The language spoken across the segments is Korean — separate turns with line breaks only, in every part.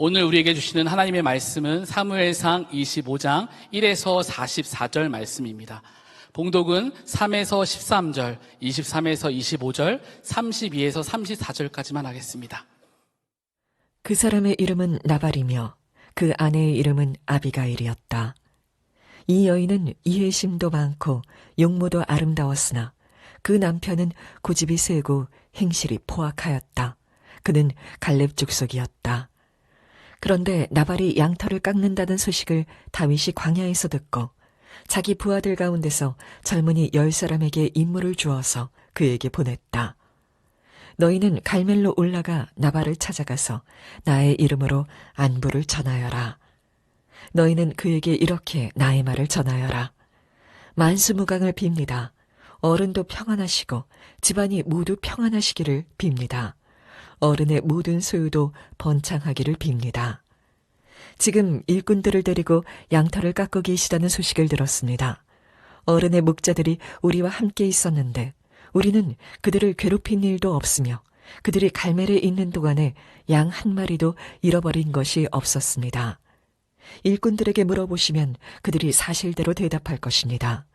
오늘 우리에게 주시는 하나님의 말씀은 사무엘상 25장 1에서 44절 말씀입니다. 봉독은 3에서 13절, 23에서 25절, 32에서 34절까지만 하겠습니다.
그 사람의 이름은 나발이며 그 아내의 이름은 아비가일이었다. 이 여인은 이해심도 많고 용모도 아름다웠으나 그 남편은 고집이 세고 행실이 포악하였다. 그는 갈렙 족속이었다. 그런데 나발이 양털을 깎는다는 소식을 다윗이 광야에서 듣고 자기 부하들 가운데서 젊은이 10사람에게 임무를 주어서 그에게 보냈다. 너희는 갈멜로 올라가 나발을 찾아가서 나의 이름으로 안부를 전하여라. 너희는 그에게 이렇게 나의 말을 전하여라. 만수무강을 빕니다. 어른도 평안하시고 집안이 모두 평안하시기를 빕니다. 어른의 모든 소유도 번창하기를 빕니다. 지금 일꾼들을 데리고 양털을 깎고 계시다는 소식을 들었습니다. 어른의 목자들이 우리와 함께 있었는데 우리는 그들을 괴롭힌 일도 없으며 그들이 갈멜에 있는 동안에 양 한 마리도 잃어버린 것이 없었습니다. 일꾼들에게 물어보시면 그들이 사실대로 대답할 것입니다.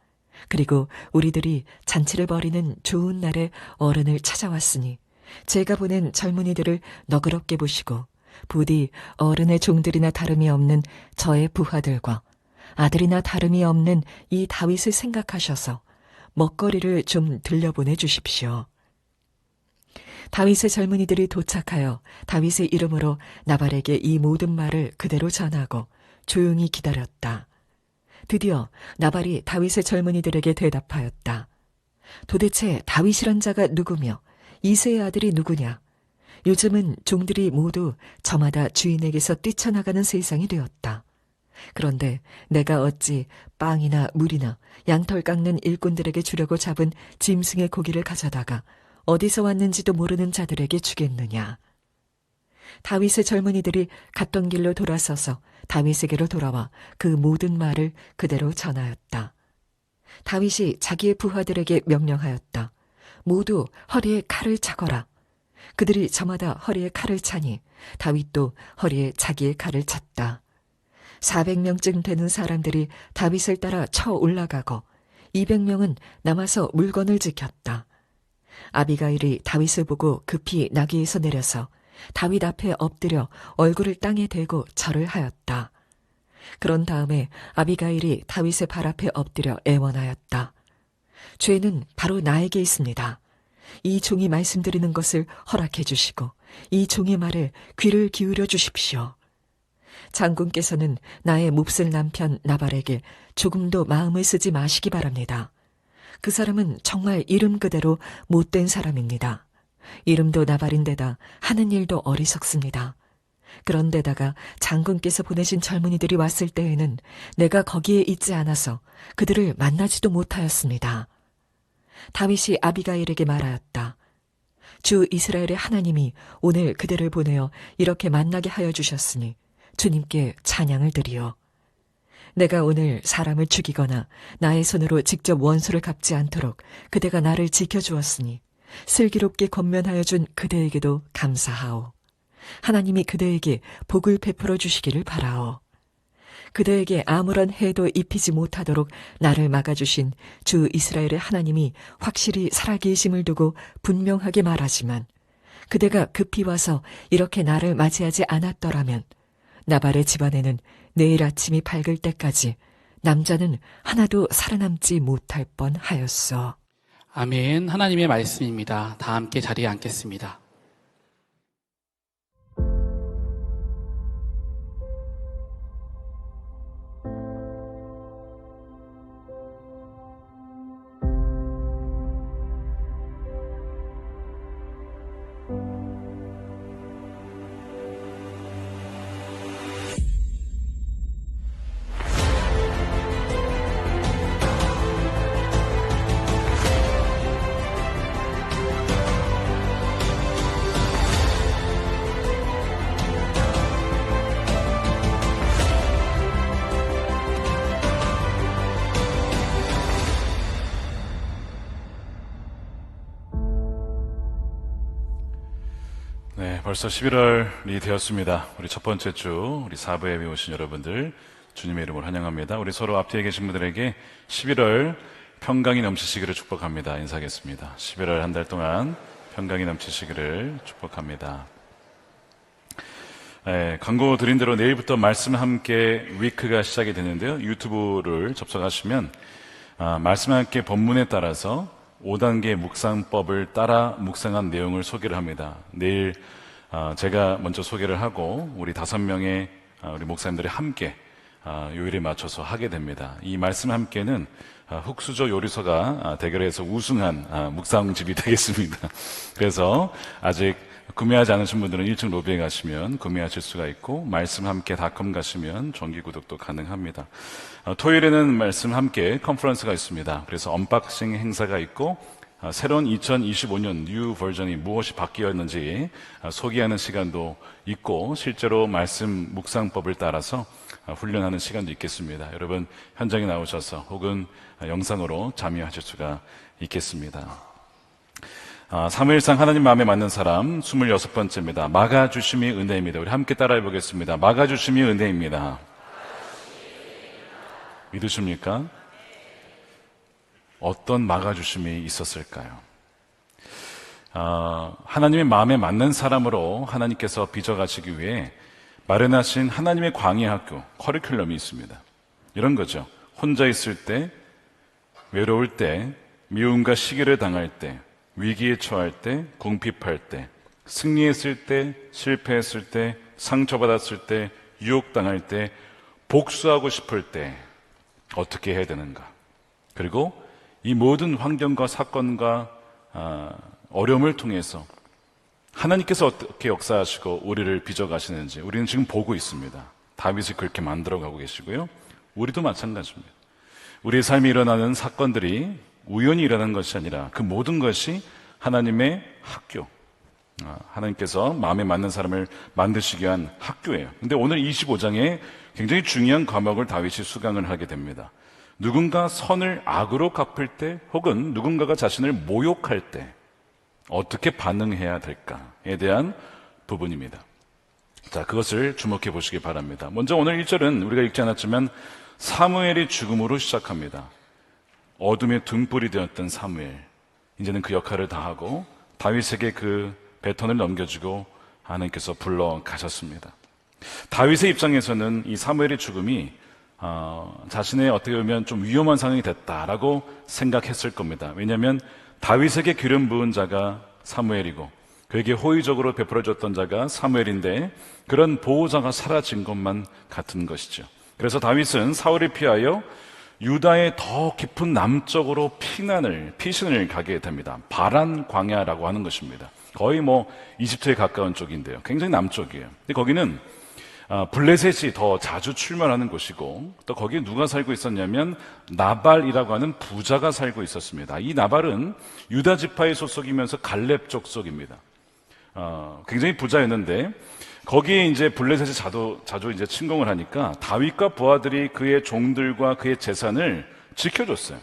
그리고 우리들이 잔치를 벌이는 좋은 날에 어른을 찾아왔으니 제가 보낸 젊은이들을 너그럽게 보시고 부디 어른의 종들이나 다름이 없는 저의 부하들과 아들이나 다름이 없는 이 다윗을 생각하셔서 먹거리를 좀 들려보내 주십시오. 다윗의 젊은이들이 도착하여 다윗의 이름으로 나발에게 이 모든 말을 그대로 전하고 조용히 기다렸다. 드디어 나발이 다윗의 젊은이들에게 대답하였다. 도대체 다윗이란 자가 누구며 이새의 아들이 누구냐? 요즘은 종들이 모두 저마다 주인에게서 뛰쳐나가는 세상이 되었다. 그런데 내가 어찌 빵이나 물이나 양털 깎는 일꾼들에게 주려고 잡은 짐승의 고기를 가져다가 어디서 왔는지도 모르는 자들에게 주겠느냐? 다윗의 젊은이들이 갔던 길로 돌아서서 다윗에게로 돌아와 그 모든 말을 그대로 전하였다. 다윗이 자기의 부하들에게 명령하였다. 모두 허리에 칼을 차거라. 그들이 저마다 허리에 칼을 차니 다윗도 허리에 자기의 칼을 찼다. 400명쯤 되는 사람들이 다윗을 따라 쳐 올라가고 200명은 남아서 물건을 지켰다. 아비가일이 다윗을 보고 급히 나귀에서 내려서 다윗 앞에 엎드려 얼굴을 땅에 대고 절을 하였다. 그런 다음에 아비가일이 다윗의 발 앞에 엎드려 애원하였다. 죄는 바로 나에게 있습니다. 이 종이 말씀드리는 것을 허락해 주시고 이 종의 말에 귀를 기울여 주십시오. 장군께서는 나의 몹쓸 남편 나발에게 조금도 마음을 쓰지 마시기 바랍니다. 그 사람은 정말 이름 그대로 못된 사람입니다. 이름도 나발인데다 하는 일도 어리석습니다. 그런데다가 장군께서 보내신 젊은이들이 왔을 때에는 내가 거기에 있지 않아서 그들을 만나지도 못하였습니다. 다윗이 아비가일에게 말하였다. 주 이스라엘의 하나님이 오늘 그대를 보내어 이렇게 만나게 하여 주셨으니 주님께 찬양을 드리오. 내가 오늘 사람을 죽이거나 나의 손으로 직접 원수를 갚지 않도록 그대가 나를 지켜주었으니 슬기롭게 권면하여 준 그대에게도 감사하오. 하나님이 그대에게 복을 베풀어 주시기를 바라오. 그대에게 아무런 해도 입히지 못하도록 나를 막아주신 주 이스라엘의 하나님이 확실히 살아계심을 두고 분명하게 말하지만 그대가 급히 와서 이렇게 나를 맞이하지 않았더라면 나발의 집안에는 내일 아침이 밝을 때까지 남자는 하나도 살아남지 못할 뻔하였어.
아멘. 하나님의 말씀입니다. 다 함께 자리에 앉겠습니다.
벌써 11월이 되었습니다. 우리 첫 번째 주, 우리 사부 예배 오신 여러분들 주님의 이름으로 환영합니다. 우리 서로 앞뒤에 계신 분들에게 11월 평강이 넘치시기를 축복합니다. 인사하겠습니다. 11월 한 달 동안 평강이 넘치시기를 축복합니다. 광고 드린 대로 내일부터 말씀 함께 위크가 시작이 되는데요. 유튜브를 접속하시면 말씀 함께 본문에 따라서 5단계 묵상법을 따라 묵상한 내용을 소개를 합니다. 내일 제가 먼저 소개를 하고 우리 5명의 우리 목사님들이 함께 요일에 맞춰서 하게 됩니다. 이 말씀 함께는 흑수저 요리사가 대결해서 우승한 묵상집이 되겠습니다. 그래서 아직 구매하지 않으신 분들은 1층 로비에 가시면 구매하실 수가 있고 말씀함께.com 가시면 정기 구독도 가능합니다. 토요일에는 말씀 함께 컨퍼런스가 있습니다. 그래서 언박싱 행사가 있고 새로운 2025년 뉴 버전이 무엇이 바뀌었는지 소개하는 시간도 있고 실제로 말씀 묵상법을 따라서 훈련하는 시간도 있겠습니다. 여러분 현장에 나오셔서 혹은 영상으로 참여하실 수가 있겠습니다. 사무엘상 하나님 마음에 맞는 사람 26번째입니다. 막아주심이 은혜입니다. 우리 함께 따라해 보겠습니다. 막아주심이 은혜입니다. 믿으십니까? 어떤 막아주심이 있었을까요? 하나님의 마음에 맞는 사람으로 하나님께서 빚어가시기 위해 마련하신 하나님의 광야 학교 커리큘럼이 있습니다. 이런 거죠. 혼자 있을 때, 외로울 때, 미움과 시기를 당할 때, 위기에 처할 때, 궁핍할 때, 승리했을 때, 실패했을 때, 상처받았을 때, 유혹당할 때, 복수하고 싶을 때 어떻게 해야 되는가? 그리고 이 모든 환경과 사건과 어려움을 통해서 하나님께서 어떻게 역사하시고 우리를 빚어가시는지 우리는 지금 보고 있습니다. 다윗을 그렇게 만들어가고 계시고요. 우리도 마찬가지입니다. 우리의 삶에 일어나는 사건들이 우연히 일어나는 것이 아니라 그 모든 것이 하나님의 학교, 하나님께서 마음에 맞는 사람을 만드시기 위한 학교예요. 근데 오늘 25장에 굉장히 중요한 과목을 다윗이 수강을 하게 됩니다. 누군가 선을 악으로 갚을 때 혹은 누군가가 자신을 모욕할 때 어떻게 반응해야 될까에 대한 부분입니다. 자, 그것을 주목해 보시기 바랍니다. 먼저 오늘 1절은 우리가 읽지 않았지만 사무엘의 죽음으로 시작합니다. 어둠의 등불이 되었던 사무엘, 이제는 그 역할을 다하고 다윗에게 그 배턴을 넘겨주고 하나님께서 불러가셨습니다. 다윗의 입장에서는 이 사무엘의 죽음이 자신의 어떻게 보면 좀 위험한 상황이 됐다라고 생각했을 겁니다. 왜냐하면 다윗에게 기름 부은 자가 사무엘이고 그에게 호의적으로 베풀어줬던 자가 사무엘인데 그런 보호자가 사라진 것만 같은 것이죠. 그래서 다윗은 사울을 피하여 유다의 더 깊은 남쪽으로 피신을 가게 됩니다. 바란 광야라고 하는 것입니다. 거의 이집트에 가까운 쪽인데요. 굉장히 남쪽이에요. 근데 거기는 블레셋이 더 자주 출몰하는 곳이고 또 거기에 누가 살고 있었냐면 나발이라고 하는 부자가 살고 있었습니다. 이 나발은 유다 지파의 소속이면서 갈렙 족속입니다. 굉장히 부자였는데 거기에 이제 블레셋이 자주 이제 침공을 하니까 다윗과 부하들이 그의 종들과 그의 재산을 지켜줬어요.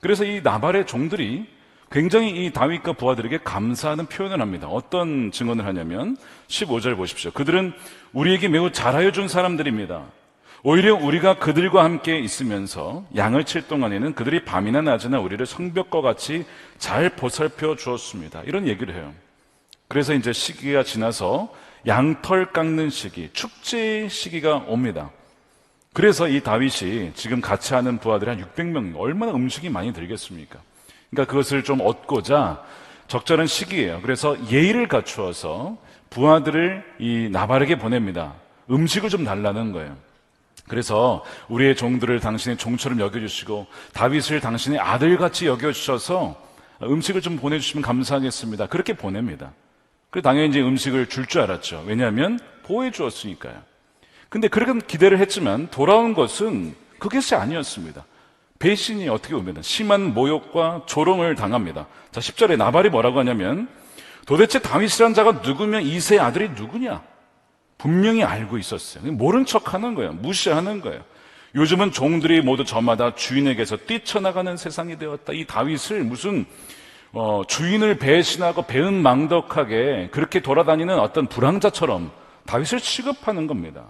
그래서 이 나발의 종들이 굉장히 이 다윗과 부하들에게 감사하는 표현을 합니다. 어떤 증언을 하냐면 15절 보십시오. 그들은 우리에게 매우 잘하여 준 사람들입니다. 오히려 우리가 그들과 함께 있으면서 양을 칠 동안에는 그들이 밤이나 낮이나 우리를 성벽과 같이 잘 보살펴 주었습니다. 이런 얘기를 해요. 그래서 이제 시기가 지나서 양털 깎는 시기, 축제 시기가 옵니다. 그래서 이 다윗이 지금 같이 하는 부하들이 한 600명, 얼마나 음식이 많이 들겠습니까? 그러니까 그것을 좀 얻고자 적절한 시기예요. 그래서 예의를 갖추어서 부하들을 이 나발에게 보냅니다. 음식을 좀 달라는 거예요. 그래서 우리의 종들을 당신의 종처럼 여겨주시고 다윗을 당신의 아들같이 여겨주셔서 음식을 좀 보내주시면 감사하겠습니다. 그렇게 보냅니다. 그래서 당연히 이제 음식을 줄 줄 알았죠. 왜냐하면 보호해 주었으니까요. 근데 그렇게 기대를 했지만 돌아온 것은 그것이 아니었습니다. 배신이 어떻게 보면 심한 모욕과 조롱을 당합니다. 자, 10절에 나발이 뭐라고 하냐면 도대체 다윗이란 자가 누구며 이새의 아들이 누구냐? 분명히 알고 있었어요. 모른 척하는 거예요. 무시하는 거예요. 요즘은 종들이 모두 저마다 주인에게서 뛰쳐나가는 세상이 되었다. 이 다윗을 무슨 주인을 배신하고 배은망덕하게 그렇게 돌아다니는 어떤 불황자처럼 다윗을 취급하는 겁니다.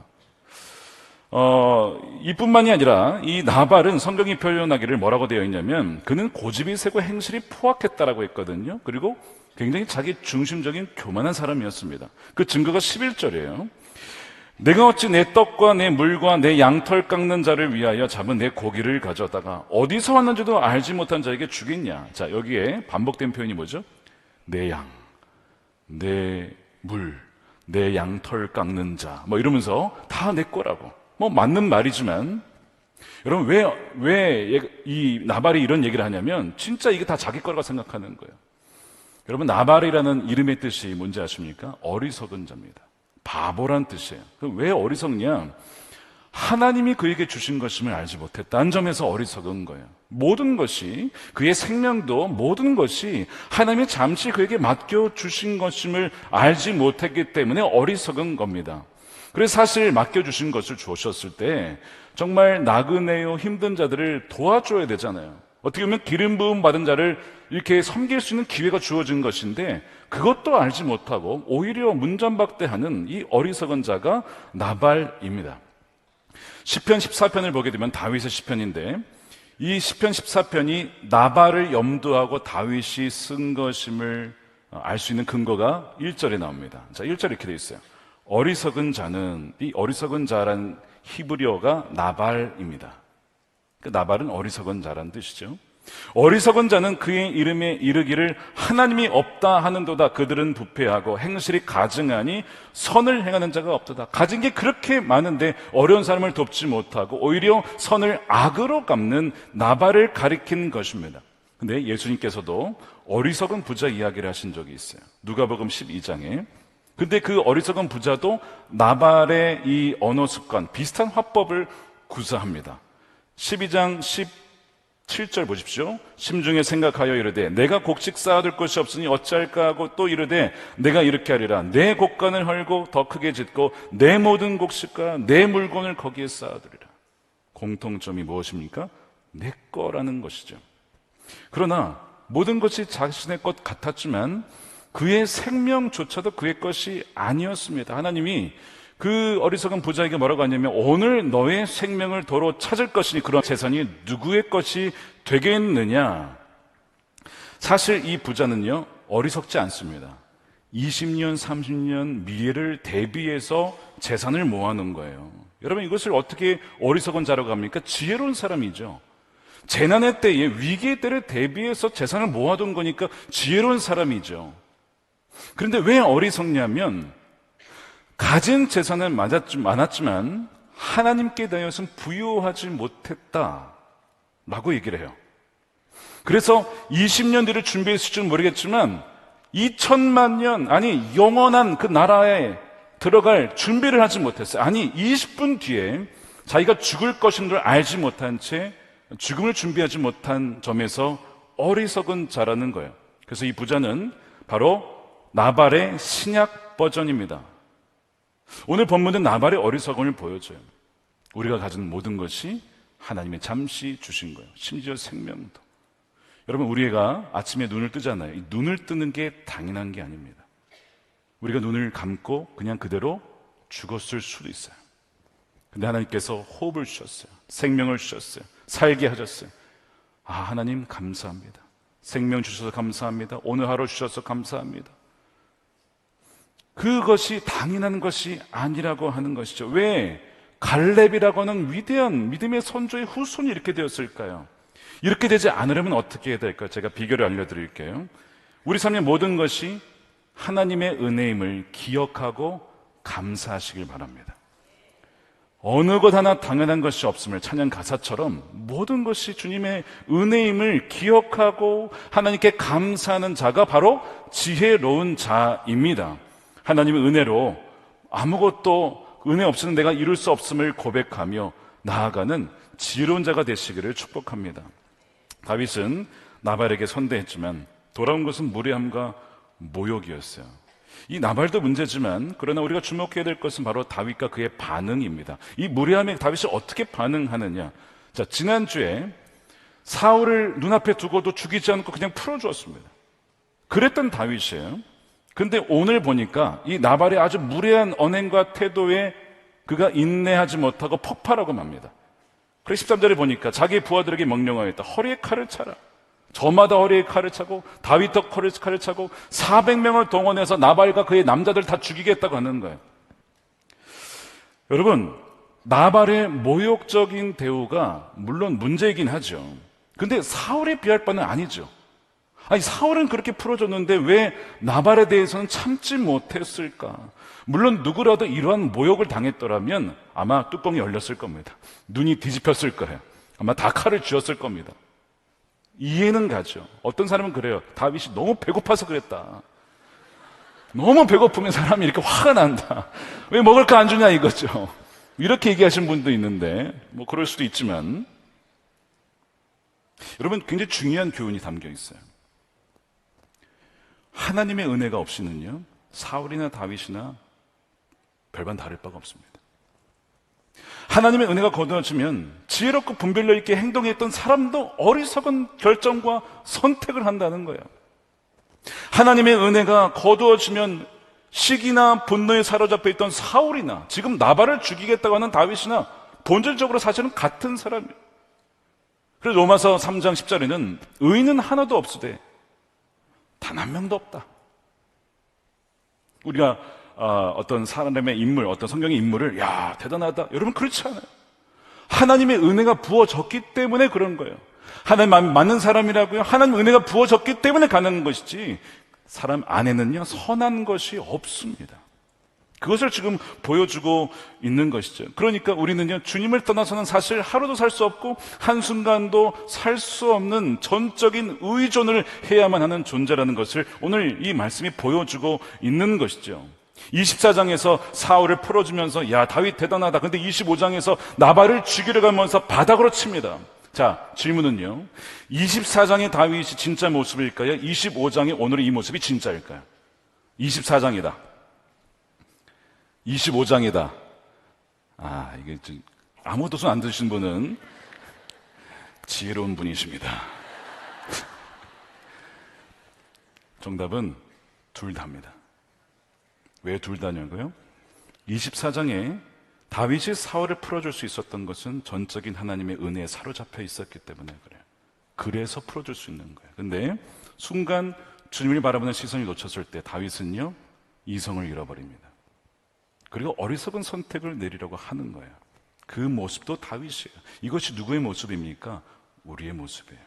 이뿐만이 아니라 이 나발은 성경이 표현하기를 뭐라고 되어 있냐면 그는 고집이 세고 행실이 포악했다라고 했거든요. 그리고 굉장히 자기 중심적인 교만한 사람이었습니다. 그 증거가 11절이에요. 내가 어찌 내 떡과 내 물과 내 양털 깎는 자를 위하여 잡은 내 고기를 가져다가 어디서 왔는지도 알지 못한 자에게 주겠냐. 자, 여기에 반복된 표현이 뭐죠? 내 양, 내 물, 내 양털 깎는 자, 뭐 이러면서 다 내 거라고. 뭐 맞는 말이지만 여러분 왜 이 나발이 이런 얘기를 하냐면 진짜 이게 다 자기 거라고 생각하는 거예요. 여러분 나발이라는 이름의 뜻이 뭔지 아십니까? 어리석은 자입니다. 바보란 뜻이에요. 왜 어리석냐? 하나님이 그에게 주신 것임을 알지 못했다는 점에서 어리석은 거예요. 모든 것이 그의 생명도 모든 것이 하나님이 잠시 그에게 맡겨주신 것임을 알지 못했기 때문에 어리석은 겁니다. 그래서 사실 맡겨주신 것을 주셨을 때 정말 나그네요 힘든 자들을 도와줘야 되잖아요. 어떻게 보면 기름 부음 받은 자를 이렇게 섬길 수 있는 기회가 주어진 것인데 그것도 알지 못하고 오히려 문전박대하는 이 어리석은 자가 나발입니다. 시편 14편을 보게 되면 다윗의 시편인데 이 시편 14편이 나발을 염두하고 다윗이 쓴 것임을 알 수 있는 근거가 1절에 나옵니다. 자, 1절에 이렇게 되어 있어요. 어리석은 자는, 이 어리석은 자란 히브리어가 나발입니다. 그 나발은 어리석은 자란 뜻이죠. 어리석은 자는 그의 이름에 이르기를 하나님이 없다 하는도다. 그들은 부패하고 행실이 가증하니 선을 행하는 자가 없도다. 가진 게 그렇게 많은데 어려운 사람을 돕지 못하고 오히려 선을 악으로 갚는 나발을 가리킨 것입니다. 근데 예수님께서도 어리석은 부자 이야기를 하신 적이 있어요. 누가복음 12장에. 근데 그 어리석은 부자도 나발의 이 언어 습관, 비슷한 화법을 구사합니다. 12장 17절 보십시오. 심중에 생각하여 이르되 내가 곡식 쌓아둘 것이 없으니 어찌할까 하고 또 이르되 내가 이렇게 하리라. 내 곡간을 헐고 더 크게 짓고 내 모든 곡식과 내 물건을 거기에 쌓아두리라. 공통점이 무엇입니까? 내 거라는 것이죠. 그러나 모든 것이 자신의 것 같았지만 그의 생명조차도 그의 것이 아니었습니다. 하나님이 그 어리석은 부자에게 뭐라고 하냐면 오늘 너의 생명을 도로 찾을 것이니 그런 재산이 누구의 것이 되겠느냐. 사실 이 부자는요 어리석지 않습니다. 20년 30년 미래를 대비해서 재산을 모아놓은 거예요. 여러분 이것을 어떻게 어리석은 자라고 합니까? 지혜로운 사람이죠. 재난의 때에 위기의 때를 대비해서 재산을 모아둔 거니까 지혜로운 사람이죠. 그런데 왜 어리석냐면 가진 재산은 많았지만 하나님께 대해서는 부유하지 못했다라고 얘기를 해요. 그래서 20년 뒤를 준비했을 줄 모르겠지만 2000만 년 아니 영원한 그 나라에 들어갈 준비를 하지 못했어요. 아니 20분 뒤에 자기가 죽을 것인 줄 알지 못한 채 죽음을 준비하지 못한 점에서 어리석은 자라는 거예요. 그래서 이 부자는 바로 나발의 신약 버전입니다. 오늘 본문은 나발의 어리석음을 보여줘요. 우리가 가진 모든 것이 하나님의 잠시 주신 거예요. 심지어 생명도. 여러분 우리가 아침에 눈을 뜨잖아요. 이 눈을 뜨는 게 당연한 게 아닙니다. 우리가 눈을 감고 그냥 그대로 죽었을 수도 있어요. 근데 하나님께서 호흡을 주셨어요. 생명을 주셨어요. 살게 하셨어요. 아, 하나님 감사합니다. 생명 주셔서 감사합니다. 오늘 하루 주셔서 감사합니다. 그것이 당연한 것이 아니라고 하는 것이죠. 왜 갈렙이라고 하는 위대한 믿음의 선조의 후손이 이렇게 되었을까요? 이렇게 되지 않으려면 어떻게 해야 될까요? 제가 비결을 알려드릴게요. 우리 삶의 모든 것이 하나님의 은혜임을 기억하고 감사하시길 바랍니다. 어느 것 하나 당연한 것이 없음을 찬양 가사처럼 모든 것이 주님의 은혜임을 기억하고 하나님께 감사하는 자가 바로 지혜로운 자입니다. 하나님의 은혜로 아무것도 은혜 없이는 내가 이룰 수 없음을 고백하며 나아가는 지혜로운 자가 되시기를 축복합니다. 다윗은 나발에게 선대했지만 돌아온 것은 무례함과 모욕이었어요. 이 나발도 문제지만 그러나 우리가 주목해야 될 것은 바로 다윗과 그의 반응입니다. 이 무례함에 다윗이 어떻게 반응하느냐. 자, 지난주에 사울을 눈앞에 두고도 죽이지 않고 그냥 풀어주었습니다. 그랬던 다윗이에요. 근데 오늘 보니까 이 나발의 아주 무례한 언행과 태도에 그가 인내하지 못하고 폭발하고 맙니다. 그래서 13절에 보니까 자기 부하들에게 명령하였다. 허리에 칼을 차라. 저마다 허리에 칼을 차고 다윗도 허리에 칼을 차고 400명을 동원해서 나발과 그의 남자들 다 죽이겠다고 하는 거예요. 여러분, 나발의 모욕적인 대우가 물론 문제이긴 하죠. 근데 사울에 비할 바는 아니죠. 아니, 사울은 그렇게 풀어줬는데 왜 나발에 대해서는 참지 못했을까? 물론 누구라도 이러한 모욕을 당했더라면 아마 뚜껑이 열렸을 겁니다. 눈이 뒤집혔을 거예요. 아마 다 칼을 쥐었을 겁니다. 이해는 가죠. 어떤 사람은 그래요. 다윗이 너무 배고파서 그랬다. 너무 배고프면 사람이 이렇게 화가 난다. 왜 먹을 거 안 주냐 이거죠. 이렇게 얘기하시는 분도 있는데 뭐 그럴 수도 있지만 여러분, 굉장히 중요한 교훈이 담겨 있어요. 하나님의 은혜가 없이는요, 사울이나 다윗이나 별반 다를 바가 없습니다. 하나님의 은혜가 거두어지면 지혜롭고 분별력 있게 행동했던 사람도 어리석은 결정과 선택을 한다는 거예요. 하나님의 은혜가 거두어지면 시기나 분노에 사로잡혀 있던 사울이나 지금 나발을 죽이겠다고 하는 다윗이나 본질적으로 사실은 같은 사람이에요. 그래서 로마서 3장 10절에는 의인은 하나도 없으되 단 한 명도 없다. 우리가 어떤 사람의 인물, 어떤 성경의 인물을 야 대단하다, 여러분 그렇지 않아요. 하나님의 은혜가 부어졌기 때문에 그런 거예요. 하나님 맞는 사람이라고요, 하나님 은혜가 부어졌기 때문에 가능한 것이지 사람 안에는요 선한 것이 없습니다. 그것을 지금 보여주고 있는 것이죠. 그러니까 우리는요 주님을 떠나서는 사실 하루도 살 수 없고 한순간도 살 수 없는 전적인 의존을 해야만 하는 존재라는 것을 오늘 이 말씀이 보여주고 있는 것이죠. 24장에서 사울을 풀어주면서 야 다윗 대단하다. 근데 25장에서 나발을 죽이려 가면서 바닥으로 칩니다. 자, 질문은요, 24장의 다윗이 진짜 모습일까요? 25장의 오늘의 이 모습이 진짜일까요? 24장이다, 25장이다. 이게 좀 아무도 손 안 드신 분은 지혜로운 분이십니다. 정답은 둘 다입니다. 왜 둘 다냐고요? 24장에 다윗이 사울을 풀어줄 수 있었던 것은 전적인 하나님의 은혜에 사로잡혀 있었기 때문에 그래요. 그래서 풀어줄 수 있는 거예요. 근데 순간 주님을 바라보는 시선이 놓쳤을 때 다윗은요 이성을 잃어버립니다. 그리고 어리석은 선택을 내리려고 하는 거예요. 그 모습도 다윗이에요. 이것이 누구의 모습입니까? 우리의 모습이에요.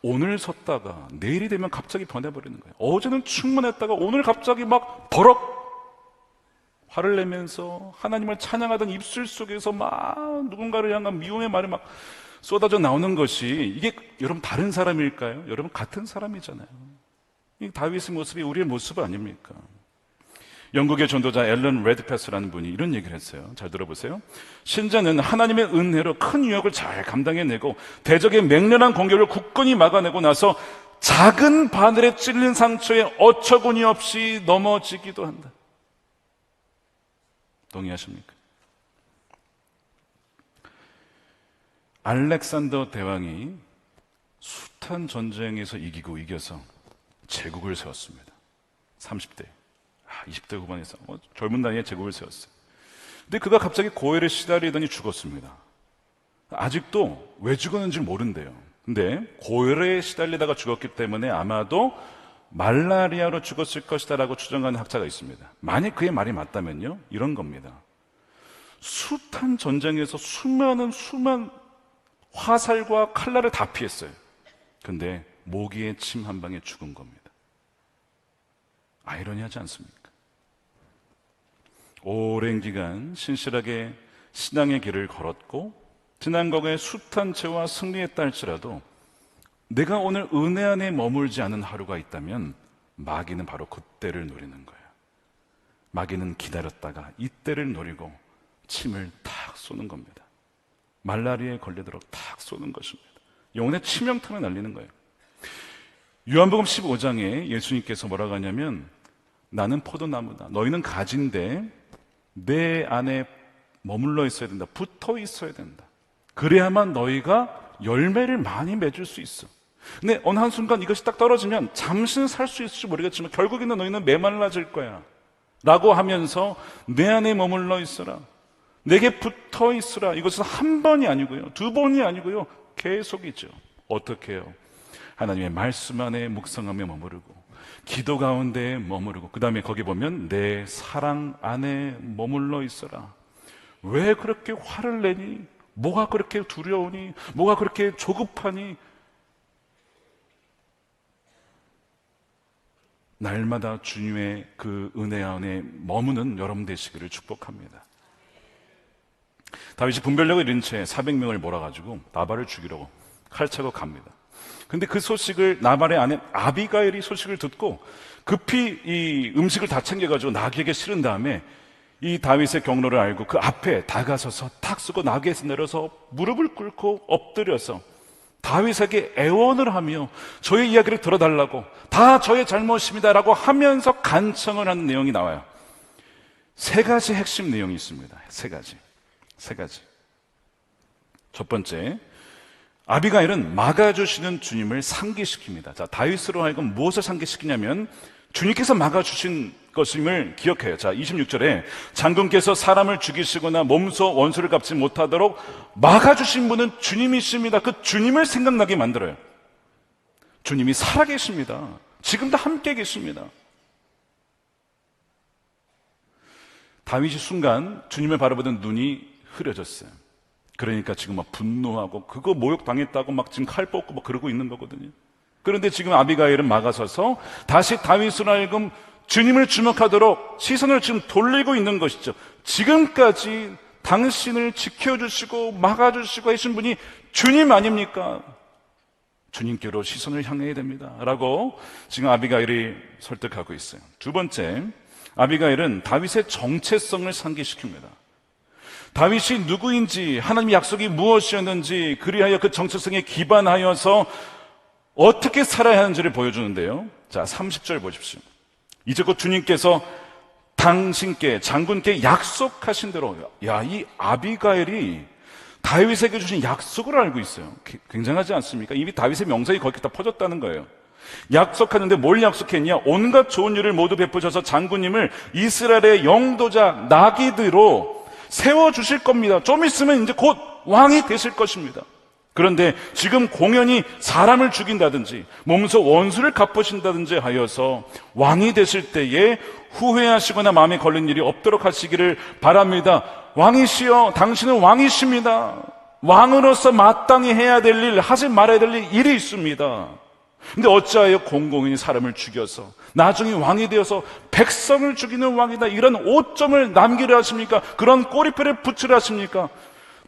오늘 섰다가 내일이 되면 갑자기 변해버리는 거예요. 어제는 충만했다가 오늘 갑자기 막 버럭 화를 내면서 하나님을 찬양하던 입술 속에서 막 누군가를 향한 미움의 말이 막 쏟아져 나오는 것이, 이게 여러분 다른 사람일까요? 여러분 같은 사람이잖아요. 이 다윗의 모습이 우리의 모습 아닙니까? 영국의 전도자 앨런 레드패스라는 분이 이런 얘기를 했어요. 잘 들어보세요. 신자는 하나님의 은혜로 큰 유혹을 잘 감당해내고 대적의 맹렬한 공격을 굳건히 막아내고 나서 작은 바늘에 찔린 상처에 어처구니 없이 넘어지기도 한다. 동의하십니까? 알렉산더 대왕이 숱한 전쟁에서 이겨서 제국을 세웠습니다. 30대, 20대 후반에서 젊은 나이에 제국을 세웠어요. 근데 그가 갑자기 고열에 시달리더니 죽었습니다. 아직도 왜 죽었는지 모른대요. 근데 고열에 시달리다가 죽었기 때문에 아마도 말라리아로 죽었을 것이다라고 추정하는 학자가 있습니다. 만약 그의 말이 맞다면요, 이런 겁니다. 숱한 전쟁에서 수많은 화살과 칼날을 다 피했어요. 근데 모기의 침 한 방에 죽은 겁니다. 아이러니하지 않습니까? 오랜 기간 신실하게 신앙의 길을 걸었고 지난거에 숱한 죄와 승리했다 할지라도 내가 오늘 은혜 안에 머물지 않은 하루가 있다면 마귀는 바로 그때를 노리는 거예요. 마귀는 기다렸다가 이때를 노리고 침을 탁 쏘는 겁니다. 말라리아에 걸리도록 탁 쏘는 것입니다. 영혼의 치명타를 날리는 거예요. 요한복음 15장에 예수님께서 뭐라고 하냐면 나는 포도나무다. 너희는 가지인데 내 안에 머물러 있어야 된다. 붙어 있어야 된다. 그래야만 너희가 열매를 많이 맺을 수 있어. 근데 어느 한순간 이것이 딱 떨어지면 잠시는 살 수 있을지 모르겠지만 결국에는 너희는 메말라질 거야 라고 하면서 내 안에 머물러 있어라, 내게 붙어 있으라. 이것은 한 번이 아니고요, 두 번이 아니고요, 계속이죠. 어떻게 해요? 하나님의 말씀 안에 묵상하며 머무르고 기도 가운데 머무르고, 그 다음에 거기 보면 내 사랑 안에 머물러 있어라. 왜 그렇게 화를 내니? 뭐가 그렇게 두려우니? 뭐가 그렇게 조급하니? 날마다 주님의 그 은혜 안에 머무는 여러분 되시기를 축복합니다. 다윗이 분별력을 잃은 채 400명을 몰아가지고 나발을 죽이려고 칼차고 갑니다. 근데 그 소식을 나발의 아내 아비가일이 소식을 듣고 급히 이 음식을 다 챙겨가지고 나귀에게 실은 다음에 이 다윗의 경로를 알고 그 앞에 다가서서 탁 쓰고 나귀에서 내려서 무릎을 꿇고 엎드려서 다윗에게 애원을 하며 저의 이야기를 들어달라고, 다 저의 잘못입니다라고 하면서 간청을 하는 내용이 나와요. 세 가지 핵심 내용이 있습니다. 세 가지. 첫 번째, 아비가일은 막아주시는 주님을 상기시킵니다. 자, 다윗으로 하여금 무엇을 상기시키냐면 주님께서 막아주신 것임을 기억해요. 자, 26절에 장군께서 사람을 죽이시거나 몸소 원수를 갚지 못하도록 막아주신 분은 주님이십니다. 그 주님을 생각나게 만들어요. 주님이 살아계십니다. 지금도 함께 계십니다. 다윗이 순간 주님을 바라보던 눈이 흐려졌어요. 그러니까 지금 막 분노하고 그거 모욕당했다고 막 지금 칼 뽑고 막 그러고 있는 거거든요. 그런데 지금 아비가일은 막아서서 다시 다윗으로 하여금 주님을 주목하도록 시선을 지금 돌리고 있는 것이죠. 지금까지 당신을 지켜주시고 막아주시고 하신 분이 주님 아닙니까? 주님께로 시선을 향해야 됩니다 라고 지금 아비가일이 설득하고 있어요. 두 번째, 아비가일은 다윗의 정체성을 상기시킵니다. 다윗이 누구인지, 하나님의 약속이 무엇이었는지, 그리하여 그 정체성에 기반하여서 어떻게 살아야 하는지를 보여주는데요. 자, 30절 보십시오. 이제 곧 주님께서 당신께, 장군께 약속하신 대로, 야, 이 아비가일이 다윗에게 주신 약속을 알고 있어요. 굉장하지 않습니까? 이미 다윗의 명성이 거기 다 퍼졌다는 거예요. 약속하는데 뭘 약속했냐? 온갖 좋은 일을 모두 베푸셔서 장군님을 이스라엘의 영도자 나기드로 세워주실 겁니다. 좀 있으면 이제 곧 왕이 되실 것입니다. 그런데 지금 공연히 사람을 죽인다든지 몸소 원수를 갚으신다든지 하여서 왕이 되실 때에 후회하시거나 마음에 걸린 일이 없도록 하시기를 바랍니다. 왕이시여, 당신은 왕이십니다. 왕으로서 마땅히 해야 될 일, 하지 말아야 될 일이 있습니다. 근데 어찌하여 공공연히 사람을 죽여서 나중에 왕이 되어서 백성을 죽이는 왕이다, 이런 오점을 남기려 하십니까? 그런 꼬리표를 붙이려 하십니까?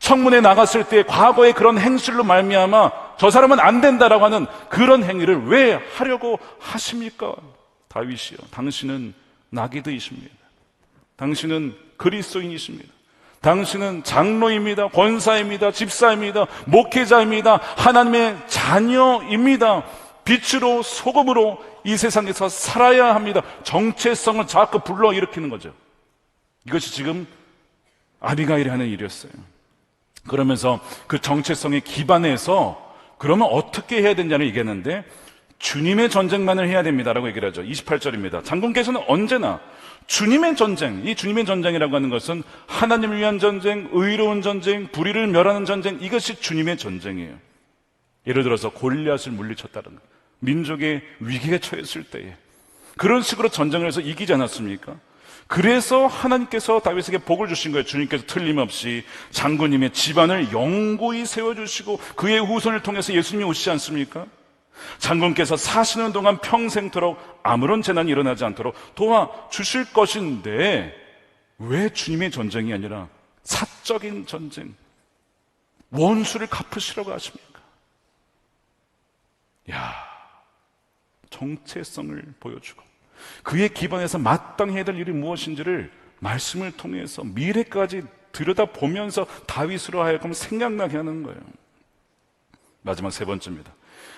청문회 나갔을 때 과거의 그런 행실로 말미암아 저 사람은 안 된다라고 하는 그런 행위를 왜 하려고 하십니까? 다윗이요, 당신은 나기드이십니다. 당신은 그리스도인이십니다. 당신은 장로입니다. 권사입니다. 집사입니다. 목회자입니다. 하나님의 자녀입니다. 빛으로 소금으로 이 세상에서 살아야 합니다. 정체성을 자꾸 불러일으키는 거죠. 이것이 지금 아비가일이 하는 일이었어요. 그러면서 그 정체성에 기반해서 그러면 어떻게 해야 되냐를 얘기했는데 주님의 전쟁만을 해야 됩니다라고 얘기를 하죠. 28절입니다. 장군께서는 언제나 주님의 전쟁, 이 주님의 전쟁이라고 하는 것은 하나님을 위한 전쟁, 의로운 전쟁, 불의를 멸하는 전쟁, 이것이 주님의 전쟁이에요. 예를 들어서 골리앗을 물리쳤다는 것, 민족의 위기에 처했을 때에 그런 식으로 전쟁을 해서 이기지 않았습니까? 그래서 하나님께서 다윗에게 복을 주신 거예요. 주님께서 틀림없이 장군님의 집안을 영구히 세워주시고 그의 후손을 통해서 예수님이 오시지 않습니까? 장군께서 사시는 동안 평생토록 아무런 재난이 일어나지 않도록 도와주실 것인데 왜 주님의 전쟁이 아니라 사적인 전쟁, 원수를 갚으시라고 하십니까? 야, 정체성을 보여주고 그의 기반에서 마땅히 해야 될 일이 무엇인지를 말씀을 통해서 미래까지 들여다보면서 다윗으로 하여금 생각나게 하는 거예요. 마지막 세 번째입니다.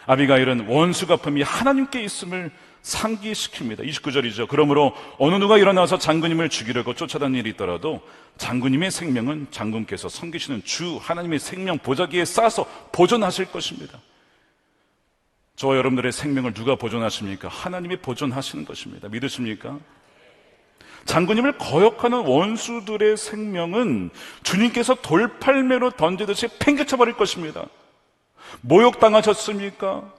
아비가일은 원수 갚음이 하나님께 있음을 상기시킵니다. 29절이죠. 그러므로 어느 누가 일어나서 장군님을 죽이려고 쫓아다니는 일이 있더라도 장군님의 생명은 장군께서 섬기시는 주 하나님의 생명 보자기에 싸서 보존하실 것입니다. 저와 여러분들의 생명을 누가 보존하십니까? 하나님이 보존하시는 것입니다. 믿으십니까? 장군님을 거역하는 원수들의 생명은 주님께서 돌팔매로 던지듯이 팽개쳐버릴 것입니다. 모욕당하셨습니까?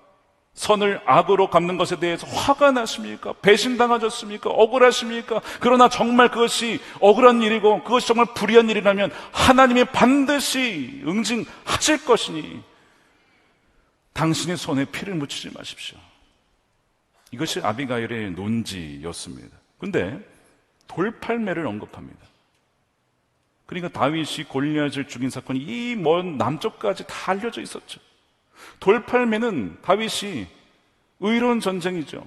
선을 악으로 갚는 것에 대해서 화가 나십니까? 배신당하셨습니까? 억울하십니까? 그러나 정말 그것이 억울한 일이고 그것이 정말 불의한 일이라면 하나님이 반드시 응징하실 것이니 당신의 손에 피를 묻히지 마십시오. 이것이 아비가일의 논지였습니다. 근데 돌팔매를 언급합니다. 그러니까 다윗이 골리앗을 죽인 사건이 이 먼 남쪽까지 다 알려져 있었죠. 돌팔매는 다윗이 의로운 전쟁이죠.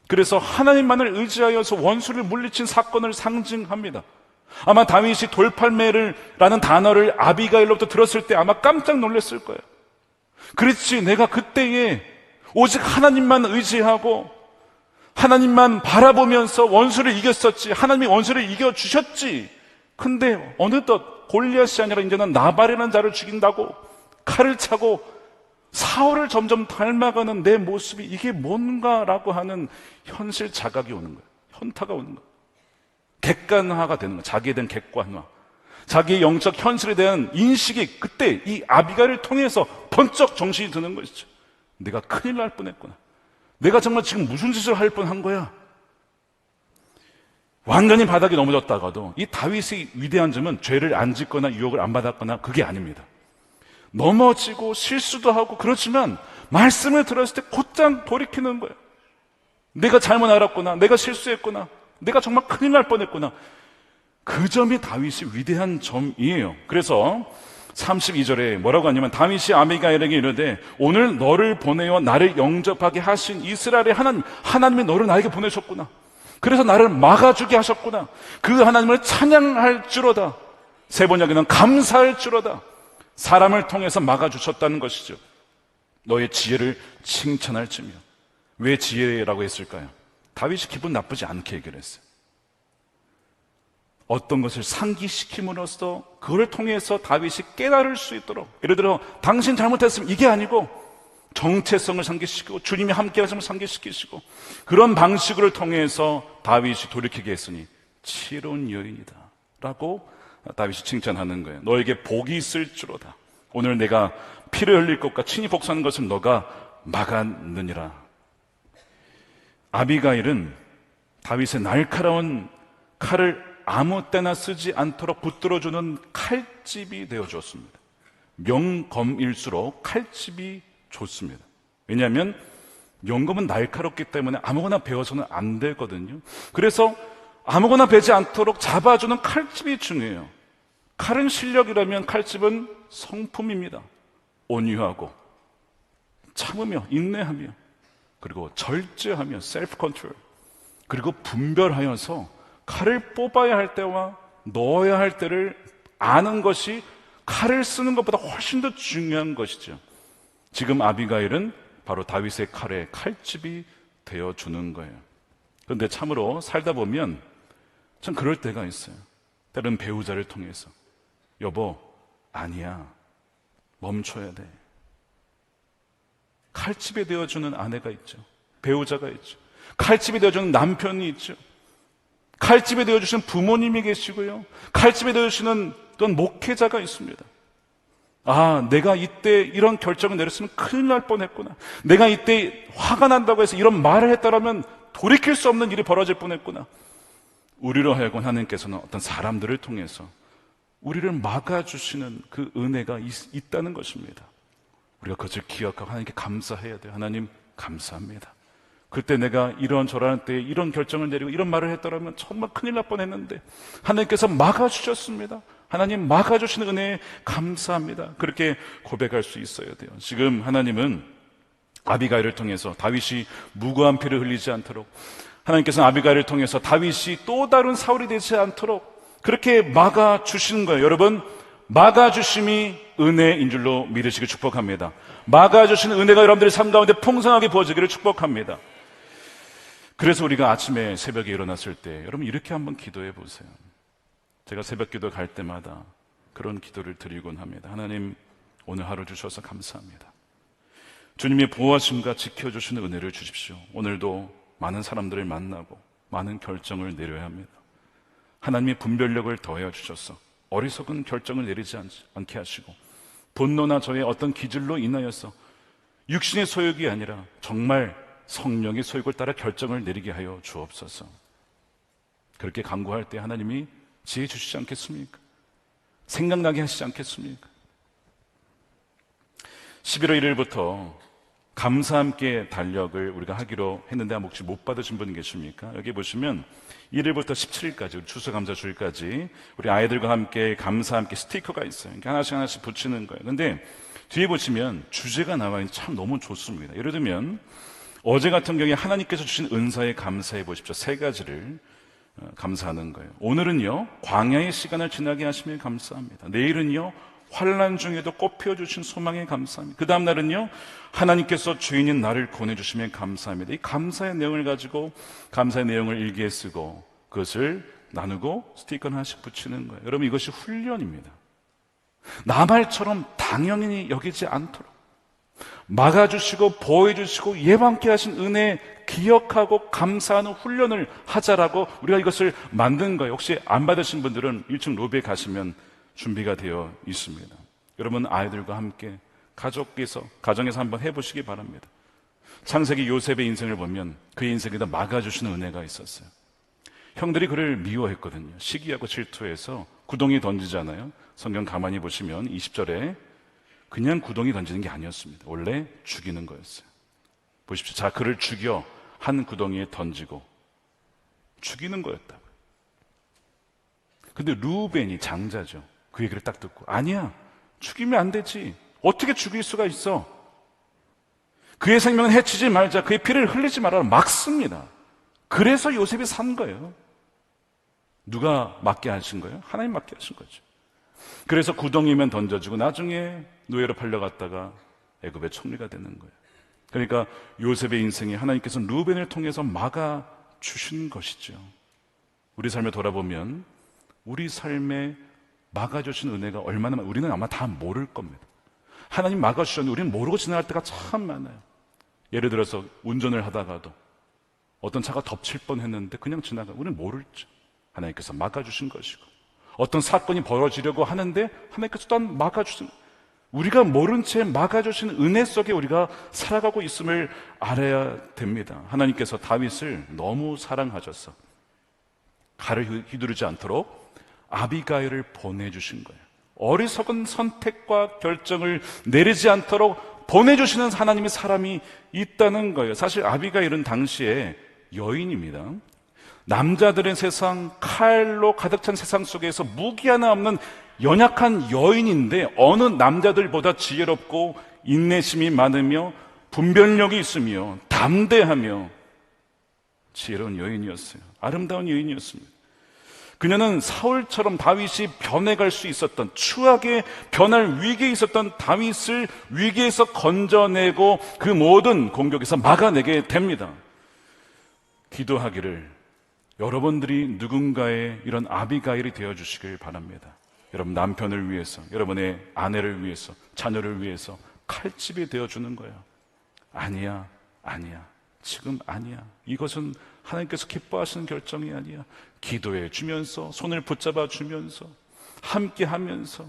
그래서 하나님만을 의지하여서 원수를 물리친 사건을 상징합니다. 아마 다윗이 돌팔매라는 단어를 아비가일로부터 들었을 때 아마 깜짝 놀랐을 거예요. 그렇지, 내가 그때에 오직 하나님만 의지하고 하나님만 바라보면서 원수를 이겼었지. 하나님이 원수를 이겨주셨지. 근데 어느덧 골리앗이 아니라 이제는 나발이라는 자를 죽인다고 칼을 차고 사울을 점점 닮아가는 내 모습이 이게 뭔가라고 하는 현실 자각이 오는 거예요. 현타가 오는 거예요. 객관화가 되는 거예요. 자기에 대한 객관화. 자기의 영적 현실에 대한 인식이 그때 이 아비가일을 통해서 번쩍 정신이 드는 것이죠. 내가 큰일 날 뻔했구나. 내가 정말 지금 무슨 짓을 할 뻔한 거야. 완전히 바닥에 넘어졌다가도 이 다윗의 위대한 점은 죄를 안 짓거나 유혹을 안 받았거나 그게 아닙니다. 넘어지고 실수도 하고 그렇지만 말씀을 들었을 때 곧장 돌이키는 거예요. 내가 잘못 알았구나. 내가 실수했구나. 내가 정말 큰일 날 뻔했구나. 그 점이 다윗이 위대한 점이에요. 그래서 32절에 뭐라고 하냐면 다윗이 아비가일에게 이르되 오늘 너를 보내어 나를 영접하게 하신 이스라엘의 하나님이 너를 나에게 보내셨구나. 그래서 나를 막아주게 하셨구나. 그 하나님을 찬양할 줄로다. 세 번역에는 감사할 줄로다. 사람을 통해서 막아주셨다는 것이죠. 너의 지혜를 칭찬할지며. 왜 지혜라고 했을까요? 다윗이 기분 나쁘지 않게 얘기를 했어요. 어떤 것을 상기시킴으로써 그걸 통해서 다윗이 깨달을 수 있도록, 예를 들어 당신 잘못했으면 이게 아니고 정체성을 상기시키고 주님이 함께 하심을 상기시키시고 그런 방식을 통해서 다윗이 돌이키게 했으니 치로운 여인이다 라고 다윗이 칭찬하는 거예요. 너에게 복이 있을 줄로다. 오늘 내가 피를 흘릴 것과 친히 복수하는 것을 너가 막았느니라. 아비가일은 다윗의 날카로운 칼을 아무 때나 쓰지 않도록 붙들어주는 칼집이 되어주었습니다. 명검일수록 칼집이 좋습니다. 왜냐하면 명검은 날카롭기 때문에 아무거나 베어서는 안 되거든요. 그래서 아무거나 베지 않도록 잡아주는 칼집이 중요해요. 칼은 실력이라면 칼집은 성품입니다. 온유하고 참으며 인내하며 그리고 절제하며 셀프 컨트롤 그리고 분별하여서 칼을 뽑아야 할 때와 넣어야 할 때를 아는 것이 칼을 쓰는 것보다 훨씬 더 중요한 것이죠. 지금 아비가일은 바로 다윗의 칼에 칼집이 되어주는 거예요. 그런데 참으로 살다 보면 참 그럴 때가 있어요. 때로는 배우자를 통해서 여보, 아니야. 멈춰야 돼. 칼집이 되어주는 아내가 있죠. 배우자가 있죠. 칼집이 되어주는 남편이 있죠. 칼집이 되어주시는 부모님이 계시고요. 칼집이 되어주시는 어떤 목회자가 있습니다. 아, 내가 이때 이런 결정을 내렸으면 큰일 날 뻔했구나. 내가 이때 화가 난다고 해서 이런 말을 했다라면 돌이킬 수 없는 일이 벌어질 뻔했구나. 우리로 하여금 하나님께서는 어떤 사람들을 통해서 우리를 막아주시는 그 은혜가 있다는 것입니다. 우리가 그것을 기억하고 하나님께 감사해야 돼요. 하나님 감사합니다. 그때 내가 이런저런 때 이런 결정을 내리고 이런 말을 했더라면 정말 큰일 날 뻔했는데 하나님께서 막아주셨습니다. 하나님 막아주시는 은혜에 감사합니다. 그렇게 고백할 수 있어야 돼요. 지금 하나님은 아비가일을 통해서 다윗이 무고한 피를 흘리지 않도록, 하나님께서는 아비가일을 통해서 다윗이 또 다른 사울이 되지 않도록 그렇게 막아주시는 거예요. 여러분, 막아주심이 은혜인 줄로 믿으시길 축복합니다. 막아주시는 은혜가 여러분들의 삶 가운데 풍성하게 부어지기를 축복합니다. 그래서 우리가 아침에 새벽에 일어났을 때 여러분 이렇게 한번 기도해 보세요. 제가 새벽 기도 갈 때마다 그런 기도를 드리곤 합니다. 하나님, 오늘 하루 주셔서 감사합니다. 주님의 보호하심과 지켜주시는 은혜를 주십시오. 오늘도 많은 사람들을 만나고 많은 결정을 내려야 합니다. 하나님의 분별력을 더하여 주셔서 어리석은 결정을 내리지 않게 하시고 분노나 저의 어떤 기질로 인하여서 육신의 소욕이 아니라 정말 성령의 소욕을 따라 결정을 내리게 하여 주옵소서. 그렇게 간구할 때 하나님이 지혜 주시지 않겠습니까? 생각나게 하시지 않겠습니까? 11월 1일부터 감사 함께 달력을 우리가 하기로 했는데 혹시 못 받으신 분 계십니까? 여기 보시면 1일부터 17일까지 추수감사 주일까지 우리 아이들과 함께 감사 함께 스티커가 있어요. 그러니까 하나씩 하나씩 붙이는 거예요. 근데 뒤에 보시면 주제가 나와 있는 참 너무 좋습니다. 예를 들면 어제 같은 경우에 하나님께서 주신 은사에 감사해 보십시오. 3가지를 감사하는 거예요. 오늘은요, 광야의 시간을 지나게 하심에 감사합니다. 내일은요, 환난 중에도 꽃 피워주신 소망에 감사합니다. 그 다음 날은요, 하나님께서 주인인 나를 권해주심에 감사합니다. 이 감사의 내용을 가지고 감사의 내용을 일기에 쓰고 그것을 나누고 스티커 하나씩 붙이는 거예요. 여러분, 이것이 훈련입니다. 나 말처럼 당연히 여기지 않도록 막아주시고 보호해주시고 예방케 하신 은혜 기억하고 감사하는 훈련을 하자라고 우리가 이것을 만든 거예요. 혹시 안 받으신 분들은 1층 로비에 가시면 준비가 되어 있습니다. 여러분 아이들과 함께 가정에서 한번 해보시기 바랍니다. 창세기 요셉의 인생을 보면 그의 인생에다 막아주시는 은혜가 있었어요. 형들이 그를 미워했거든요. 시기하고 질투해서 구덩이에 던지잖아요. 성경 가만히 보시면 20절에 그냥 구덩이 던지는 게 아니었습니다. 원래 죽이는 거였어요. 보십시오. 자, 그를 죽여 한 구덩이에 던지고 죽이는 거였다고요. 근데 루벤이 장자죠. 그 얘기를 딱 듣고 아니야, 죽이면 안 되지. 어떻게 죽일 수가 있어? 그의 생명은 해치지 말자. 그의 피를 흘리지 말아라. 막습니다. 그래서 요셉이 산 거예요. 누가 맞게 하신 거예요? 하나님 맞게 하신 거죠. 그래서 구덩이면 던져주고 나중에 노예로 팔려갔다가 애굽의 총리가 되는 거예요. 그러니까 요셉의 인생에 하나님께서 루벤을 통해서 막아주신 것이죠. 우리 삶을 돌아보면 우리 삶에 막아주신 은혜가 얼마나 우리는 아마 다 모를 겁니다. 하나님 막아주셨는데 우리는 모르고 지나갈 때가 참 많아요. 예를 들어서 운전을 하다가도 어떤 차가 덮칠 뻔했는데 그냥 우리는 모르죠. 하나님께서 막아주신 것이고 어떤 사건이 벌어지려고 하는데 하나님께서 또한 막아주신, 우리가 모른 채 막아주신 은혜 속에 우리가 살아가고 있음을 알아야 됩니다. 하나님께서 다윗을 너무 사랑하셔서 칼을 휘두르지 않도록 아비가일을 보내주신 거예요. 어리석은 선택과 결정을 내리지 않도록 보내주시는 하나님의 사람이 있다는 거예요. 사실 아비가일은 당시에 여인입니다. 남자들의 세상, 칼로 가득 찬 세상 속에서 무기 하나 없는 연약한 여인인데 어느 남자들보다 지혜롭고 인내심이 많으며 분별력이 있으며 담대하며 지혜로운 여인이었어요. 아름다운 여인이었습니다. 그녀는 사울처럼 다윗이 변해갈 수 있었던, 추하게 변할 위기에 있었던 다윗을 위기에서 건져내고 그 모든 공격에서 막아내게 됩니다. 기도하기를 여러분들이 누군가의 이런 아비가일이 되어주시길 바랍니다. 여러분 남편을 위해서, 여러분의 아내를 위해서, 자녀를 위해서 칼집이 되어주는 거예요. 아니야, 지금 아니야. 이것은 하나님께서 기뻐하시는 결정이 아니야. 기도해 주면서, 손을 붙잡아 주면서, 함께 하면서,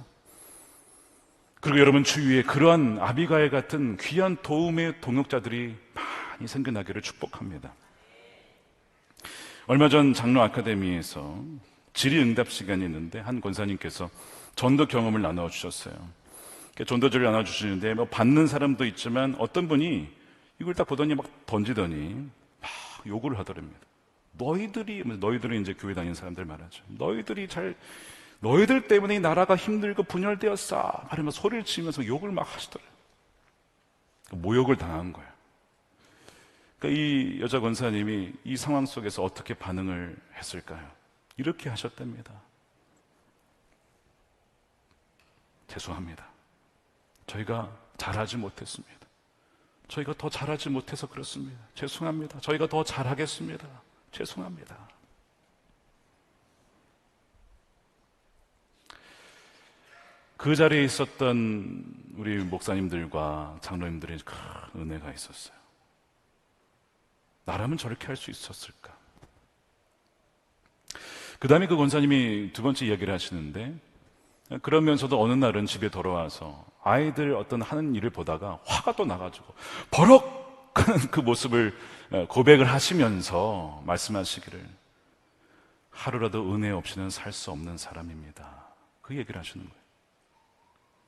그리고 여러분 주위에 그러한 아비가일 같은 귀한 도움의 동역자들이 많이 생겨나기를 축복합니다. 얼마 전 장로 아카데미에서 질의응답 시간이 있는데 한 권사님께서 전도 경험을 나눠주셨어요. 전도지를 나눠주시는데 뭐 받는 사람도 있지만 어떤 분이 이걸 딱 보더니 막 던지더니 막 욕을 하더랍니다. 너희들이 이제 교회 다니는 사람들 말하죠. 너희들 때문에 이 나라가 힘들고 분열되었어. 말하면서 소리를 치면서 욕을 막 하시더래요. 모욕을 당한 거예요. 그러니까 이 여자 권사님이 이 상황 속에서 어떻게 반응을 했을까요? 이렇게 하셨답니다. 죄송합니다. 저희가 잘하지 못했습니다. 저희가 더 잘하지 못해서 그렇습니다. 죄송합니다. 저희가 더 잘하겠습니다. 죄송합니다. 그 자리에 있었던 우리 목사님들과 장로님들의 큰 은혜가 있었어요. 나라면 저렇게 할 수 있었을까? 그 다음에 그 권사님이 두 번째 이야기를 하시는데, 그러면서도 어느 날은 집에 돌아와서 아이들 어떤 하는 일을 보다가 화가 또 나가지고 버럭 하는 그 모습을 고백을 하시면서 말씀하시기를, 하루라도 은혜 없이는 살 수 없는 사람입니다. 그 얘기를 하시는 거예요.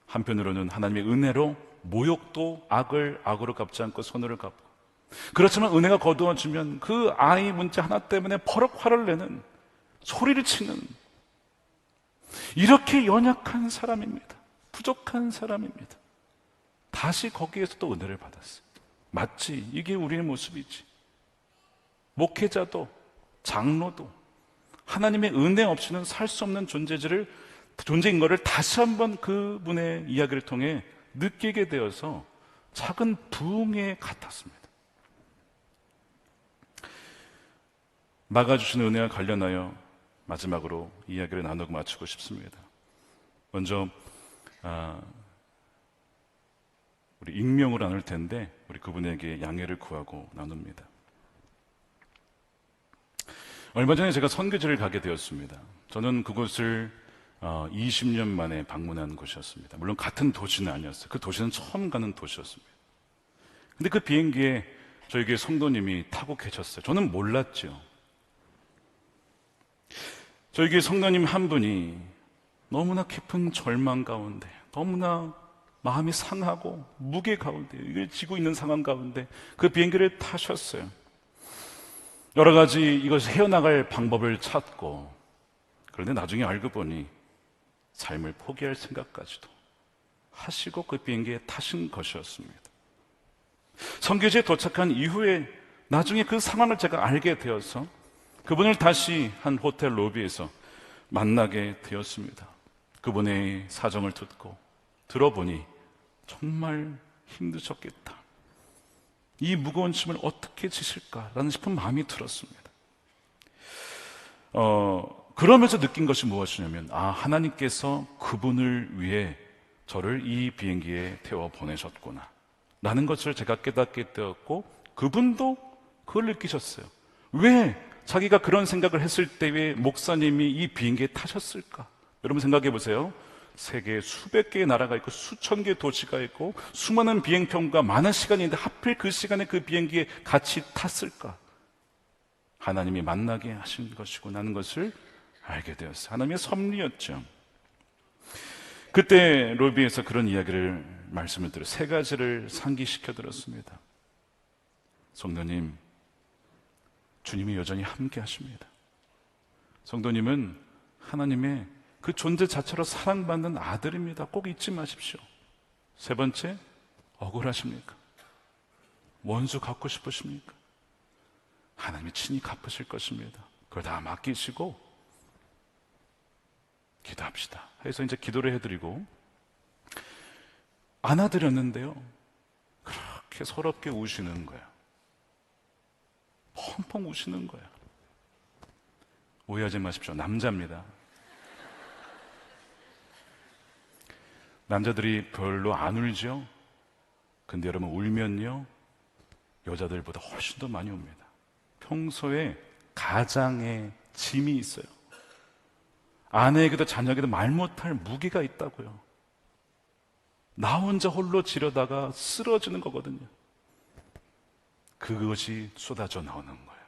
한편으로는 하나님의 은혜로 모욕도 악을 악으로 갚지 않고 선으로 갚고, 그렇지만 은혜가 거두어지면 그 아이 문제 하나 때문에 버럭 화를 내는, 소리를 치는, 이렇게 연약한 사람입니다. 부족한 사람입니다. 다시 거기에서 또 은혜를 받았어요. 맞지? 이게 우리의 모습이지. 목회자도 장로도 하나님의 은혜 없이는 살 수 없는 존재인 것을 다시 한번 그분의 이야기를 통해 느끼게 되어서 작은 부흥에 같았습니다. 막아주신 은혜와 관련하여 마지막으로 이야기를 나누고 마치고 싶습니다. 먼저 우리 익명으로 나눌 텐데 우리 그분에게 양해를 구하고 나눕니다. 얼마 전에 제가 선교지를 가게 되었습니다. 저는 그곳을 20년 만에 방문한 곳이었습니다. 물론 같은 도시는 아니었어요. 그 도시는 처음 가는 도시였습니다. 근데 그 비행기에 저희 교회 성도님이 타고 계셨어요. 저는 몰랐죠. 저희 교회 성도님 한 분이 너무나 깊은 절망 가운데, 너무나 마음이 상하고 무게 가운데, 이걸 지고 있는 상황 가운데 그 비행기를 타셨어요. 여러 가지 이것을 헤어나갈 방법을 찾고, 그런데 나중에 알고 보니 삶을 포기할 생각까지도 하시고 그 비행기에 타신 것이었습니다. 선교지에 도착한 이후에 나중에 그 상황을 제가 알게 되어서 그분을 다시 한 호텔 로비에서 만나게 되었습니다. 그분의 사정을 듣고 들어보니 정말 힘드셨겠다. 이 무거운 짐을 어떻게 지실까라는 싶은 마음이 들었습니다. 그러면서 느낀 것이 무엇이냐면, 하나님께서 그분을 위해 저를 이 비행기에 태워 보내셨구나 라는 것을 제가 깨닫게 되었고, 그분도 그걸 느끼셨어요. 왜 자기가 그런 생각을 했을 때 왜 목사님이 이 비행기에 타셨을까? 여러분 생각해 보세요. 세계에 수백 개의 나라가 있고 수천 개의 도시가 있고 수많은 비행편과 많은 시간이 있는데 하필 그 시간에 그 비행기에 같이 탔을까? 하나님이 만나게 하신 것이고 나는 것을 알게 되었어요. 하나님의 섭리였죠. 그때 로비에서 그런 이야기를 말씀을 드려 세 가지를 상기시켜 드렸습니다. 성도님, 주님이 여전히 함께 하십니다. 성도님은 하나님의 그 존재 자체로 사랑받는 아들입니다. 꼭 잊지 마십시오. 세 번째, 억울하십니까? 원수 갚고 싶으십니까? 하나님이 친히 갚으실 것입니다. 그걸 다 맡기시고 기도합시다 해서 이제 기도를 해드리고 안아드렸는데요, 그렇게 서럽게 우시는 거예요. 펑펑 우시는 거예요. 오해하지 마십시오. 남자입니다. 남자들이 별로 안 울죠? 근데 여러분, 울면요 여자들보다 훨씬 더 많이 웁니다. 평소에 가장에 짐이 있어요. 아내에게도 자녀에게도 말 못할 무게가 있다고요. 나 혼자 홀로 지려다가 쓰러지는 거거든요. 그것이 쏟아져 나오는 거예요.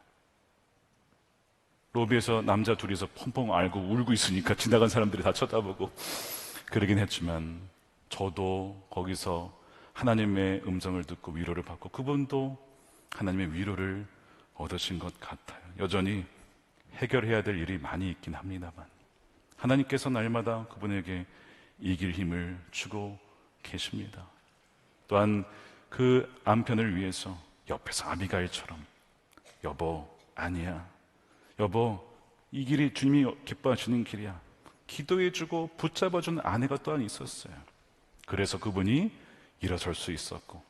로비에서 남자 둘이서 펑펑 앓고 울고 있으니까 지나간 사람들이 다 쳐다보고 그러긴 했지만 저도 거기서 하나님의 음성을 듣고 위로를 받고 그분도 하나님의 위로를 얻으신 것 같아요. 여전히 해결해야 될 일이 많이 있긴 합니다만 하나님께서 날마다 그분에게 이길 힘을 주고 계십니다. 또한 그 남편을 위해서 옆에서 아비가일처럼 여보 아니야, 여보 이 길이 주님이 기뻐하시는 길이야, 기도해주고 붙잡아준 아내가 또한 있었어요. 그래서 그분이 일어설 수 있었고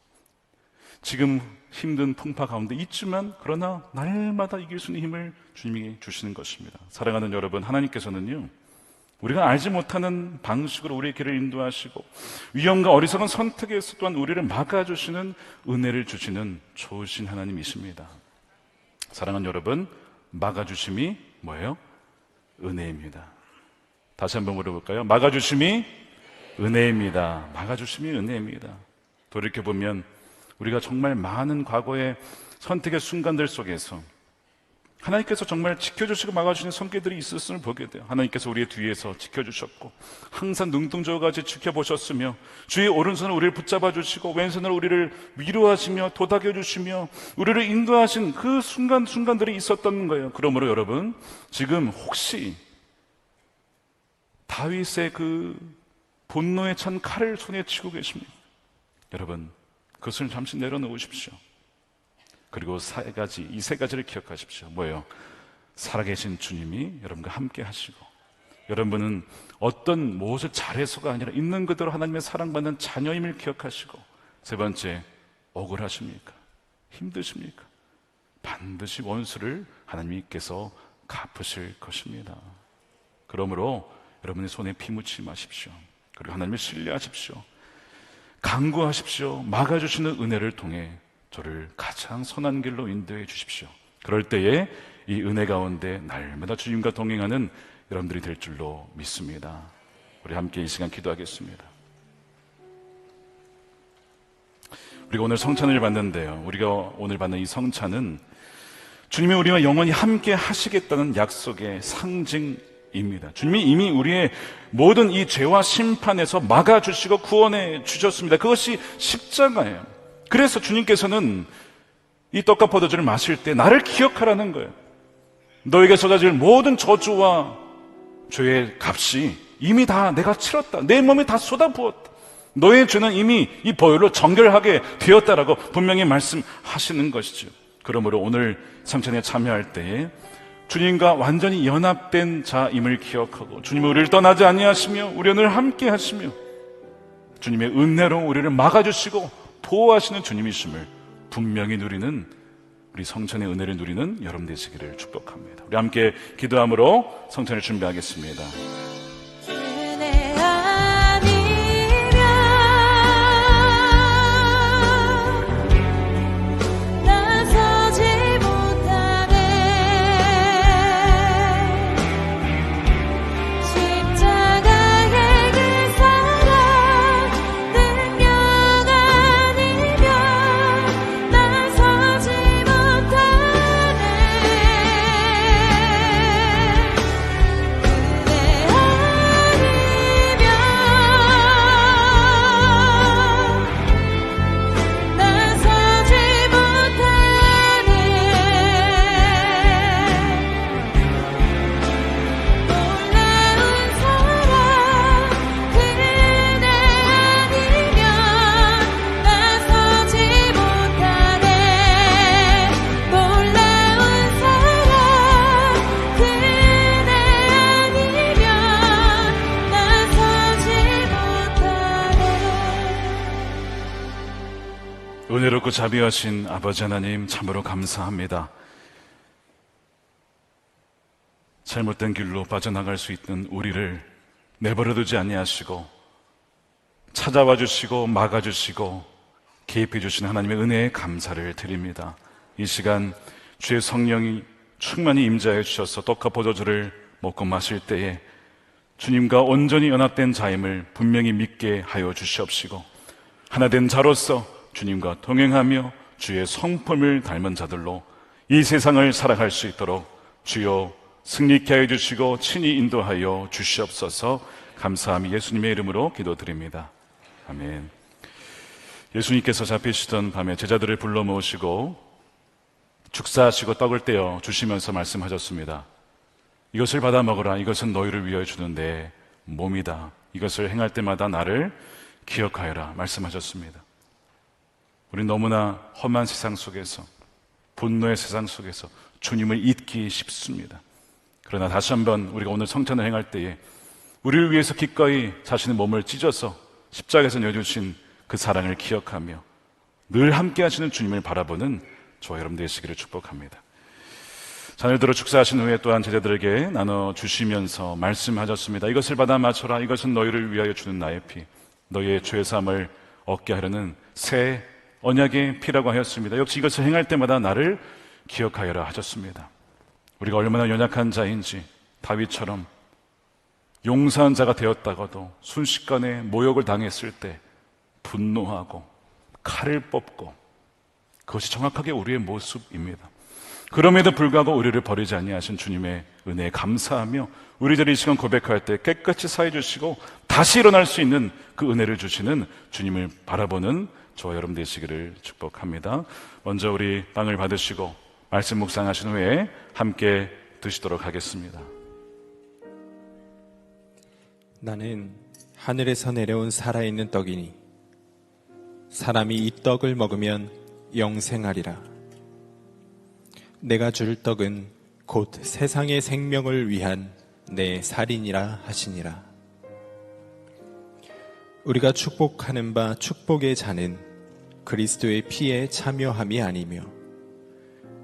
지금 힘든 풍파 가운데 있지만 그러나 날마다 이길 수 있는 힘을 주님이 주시는 것입니다. 사랑하는 여러분, 하나님께서는요 우리가 알지 못하는 방식으로 우리의 길을 인도하시고 위험과 어리석은 선택에서 또한 우리를 막아주시는 은혜를 주시는 좋으신 하나님이십니다. 사랑하는 여러분, 막아주심이 뭐예요? 은혜입니다. 다시 한번 물어볼까요? 막아주심이 은혜입니다. 막아주심이 은혜입니다. 돌이켜보면 우리가 정말 많은 과거의 선택의 순간들 속에서 하나님께서 정말 지켜주시고 막아주시는 손길들이 있었음을 보게 돼요. 하나님께서 우리의 뒤에서 지켜주셨고 항상 눈동자같이 지켜보셨으며 주의 오른손으로 우리를 붙잡아 주시고 왼손으로 우리를 위로하시며 도닥여 주시며 우리를 인도하신 그 순간들이 있었던 거예요. 그러므로 여러분, 지금 혹시 다윗의 그 분노에 찬 칼을 손에 쥐고 계십니까? 여러분, 그것을 잠시 내려놓으십시오. 그리고 이 세 가지를 기억하십시오. 뭐예요? 살아계신 주님이 여러분과 함께 하시고, 여러분은 어떤 무엇을 잘해서가 아니라 있는 그대로 하나님의 사랑받는 자녀임을 기억하시고, 세 번째, 억울하십니까? 힘드십니까? 반드시 원수를 하나님께서 갚으실 것입니다. 그러므로 여러분의 손에 피 묻히지 마십시오. 그리고 하나님을 신뢰하십시오. 간구하십시오. 막아주시는 은혜를 통해 저를 가장 선한 길로 인도해 주십시오. 그럴 때에 이 은혜 가운데 날마다 주님과 동행하는 여러분들이 될 줄로 믿습니다. 우리 함께 이 시간 기도하겠습니다. 우리가 오늘 성찬을 받는데요, 우리가 오늘 받는 이 성찬은 주님이 우리와 영원히 함께 하시겠다는 약속의 상징입니다. 주님이 이미 우리의 모든 이 죄와 심판에서 막아주시고 구원해 주셨습니다. 그것이 십자가예요. 그래서 주님께서는 이 떡과 포도주를 마실 때 나를 기억하라는 거예요. 너에게 쏟아질 모든 저주와 죄의 값이 이미 다 내가 치렀다. 내 몸에 다 쏟아부었다. 너의 죄는 이미 이 보혈로 정결하게 되었다라고 분명히 말씀하시는 것이죠. 그러므로 오늘 성찬에 참여할 때에 주님과 완전히 연합된 자임을 기억하고 주님은 우리를 떠나지 아니하시며 우리와 늘 함께 하시며 주님의 은혜로 우리를 막아주시고 보호하시는 주님이심을 분명히 누리는, 우리 성찬의 은혜를 누리는 여러분 되시기를 축복합니다. 우리 함께 기도함으로 성찬을 준비하겠습니다. 은혜롭고 자비하신 아버지 하나님, 참으로 감사합니다. 잘못된 길로 빠져나갈 수 있는 우리를 내버려두지 아니하시고 찾아와 주시고 막아주시고 개입해 주신 하나님의 은혜에 감사를 드립니다. 이 시간 주의 성령이 충만히 임재하여 주셔서 떡과 포도주를 먹고 마실 때에 주님과 온전히 연합된 자임을 분명히 믿게 하여 주시옵시고 하나된 자로서 주님과 동행하며 주의 성품을 닮은 자들로 이 세상을 살아갈 수 있도록 주여 승리케 하여 주시고 친히 인도하여 주시옵소서. 감사함이 예수님의 이름으로 기도드립니다. 아멘. 예수님께서 잡히시던 밤에 제자들을 불러 모으시고 축사하시고 떡을 떼어 주시면서 말씀하셨습니다. 이것을 받아 먹으라. 이것은 너희를 위하여 주는 내 몸이다. 이것을 행할 때마다 나를 기억하여라 말씀하셨습니다. 우리는 너무나 험한 세상 속에서, 분노의 세상 속에서 주님을 잊기 쉽습니다. 그러나 다시 한번 우리가 오늘 성찬을 행할 때에 우리를 위해서 기꺼이 자신의 몸을 찢어서 십자가에서 내어주신 그 사랑을 기억하며 늘 함께 하시는 주님을 바라보는 저와 여러분 되시기를 축복합니다. 자녀들을 축사하신 후에 또한 제자들에게 나눠주시면서 말씀하셨습니다. 이것을 받아 마셔라. 이것은 너희를 위하여 주는 나의 피, 너희의 죄사함을 얻게 하려는 새 언약의 피라고 하였습니다. 역시 이것을 행할 때마다 나를 기억하여라 하셨습니다. 우리가 얼마나 연약한 자인지 다윗처럼 용사한 자가 되었다가도 순식간에 모욕을 당했을 때 분노하고 칼을 뽑고, 그것이 정확하게 우리의 모습입니다. 그럼에도 불구하고 우리를 버리지 아니하신 주님의 은혜에 감사하며 우리들이 이 시간 고백할 때 깨끗이 사해 주시고 다시 일어날 수 있는 그 은혜를 주시는 주님을 바라보는 저와 여러분 되시기를 축복합니다. 먼저 우리 빵을 받으시고 말씀 묵상하신 후에 함께 드시도록 하겠습니다.
나는 하늘에서 내려온 살아있는 떡이니 사람이 이 떡을 먹으면 영생하리라. 내가 줄 떡은 곧 세상의 생명을 위한 내 살이니라 하시니라. 우리가 축복하는 바 축복의 잔은 그리스도의 피에 참여함이 아니며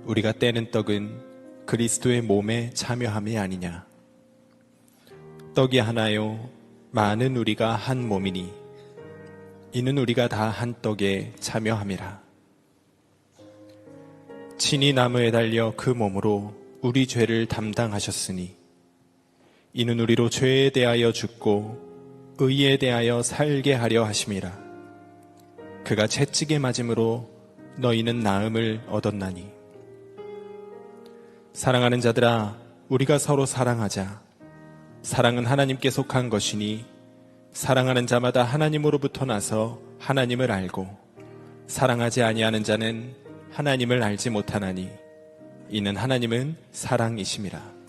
우리가 떼는 떡은 그리스도의 몸에 참여함이 아니냐. 떡이 하나요 많은 우리가 한 몸이니 이는 우리가 다 한 떡에 참여함이라. 친히 나무에 달려 그 몸으로 우리 죄를 담당하셨으니 이는 우리로 죄에 대하여 죽고 의에 대하여 살게 하려 하심이라. 그가 채찍에 맞음으로 너희는 나음을 얻었나니. 사랑하는 자들아, 우리가 서로 사랑하자. 사랑은 하나님께 속한 것이니 사랑하는 자마다 하나님으로부터 나서 하나님을 알고 사랑하지 아니하는 자는 하나님을 알지 못하나니 이는 하나님은 사랑이심이라.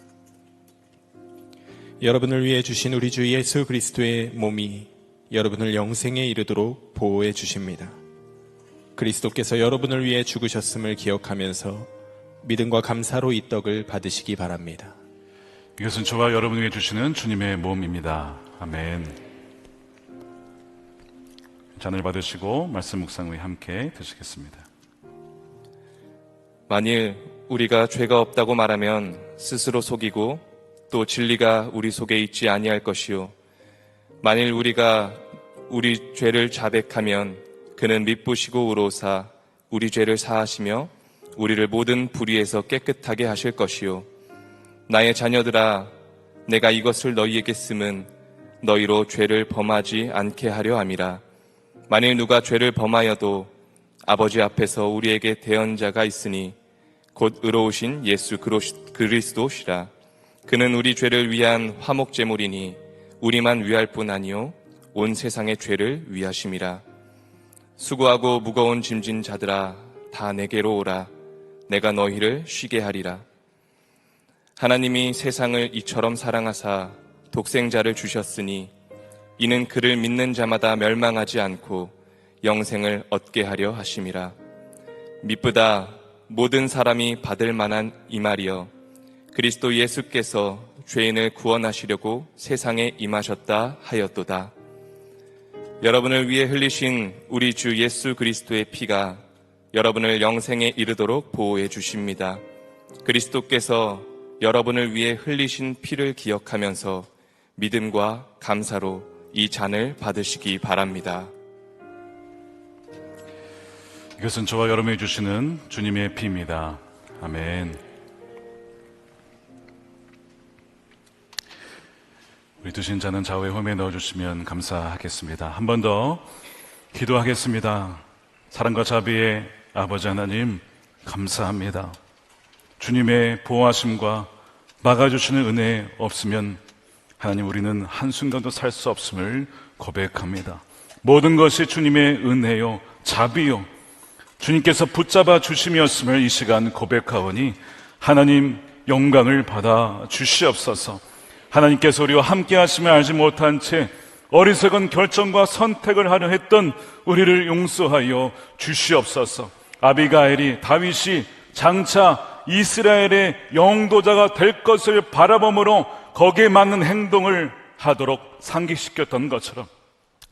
여러분을 위해 주신 우리 주 예수 그리스도의 몸이 여러분을 영생에 이르도록 보호해 주십니다. 그리스도께서 여러분을 위해 죽으셨음을 기억하면서 믿음과 감사로 이 떡을 받으시기 바랍니다.
이것은 저와 여러분에게 주시는 주님의 몸입니다. 아멘. 잔을 받으시고 말씀 묵상 후에 함께 드시겠습니다.
만일 우리가 죄가 없다고 말하면 스스로 속이고 또 진리가 우리 속에 있지 아니할 것이요. 만일 우리가 우리 죄를 자백하면 그는 미쁘시고 의로우사 우리 죄를 사하시며 우리를 모든 불의에서 깨끗하게 하실 것이요. 나의 자녀들아, 내가 이것을 너희에게 쓰면 너희로 죄를 범하지 않게 하려 함이라. 만일 누가 죄를 범하여도 아버지 앞에서 우리에게 대언자가 있으니 곧 의로우신 예수 그리스도시라. 그는 우리 죄를 위한 화목제물이니 우리만 위할 뿐 아니요 온 세상의 죄를 위하심이라. 수고하고 무거운 짐진 자들아, 다 내게로 오라. 내가 너희를 쉬게 하리라. 하나님이 세상을 이처럼 사랑하사 독생자를 주셨으니 이는 그를 믿는 자마다 멸망하지 않고 영생을 얻게 하려 하심이라. 미쁘다 모든 사람이 받을 만한 이 말이여. 그리스도 예수께서 죄인을 구원하시려고 세상에 임하셨다 하였도다. 여러분을 위해 흘리신 우리 주 예수 그리스도의 피가 여러분을 영생에 이르도록 보호해 주십니다. 그리스도께서 여러분을 위해 흘리신 피를 기억하면서 믿음과 감사로 이 잔을 받으시기 바랍니다.
이것은 저와 여러분이 주시는 주님의 피입니다. 아멘. 우리 드신 잔은 좌우에 홈에 넣어주시면 감사하겠습니다. 한 번 더 기도하겠습니다. 사랑과 자비의 아버지 하나님, 감사합니다. 주님의 보호하심과 막아주시는 은혜 없으면 하나님 우리는 한순간도 살 수 없음을 고백합니다. 모든 것이 주님의 은혜요 자비요 주님께서 붙잡아 주심이었음을 이 시간 고백하오니 하나님 영광을 받아 주시옵소서. 하나님께서 우리와 함께 하심을 알지 못한 채 어리석은 결정과 선택을 하려 했던 우리를 용서하여 주시옵소서. 아비가일이 다윗이 장차 이스라엘의 영도자가 될 것을 바라봄으로 거기에 맞는 행동을 하도록 상기시켰던 것처럼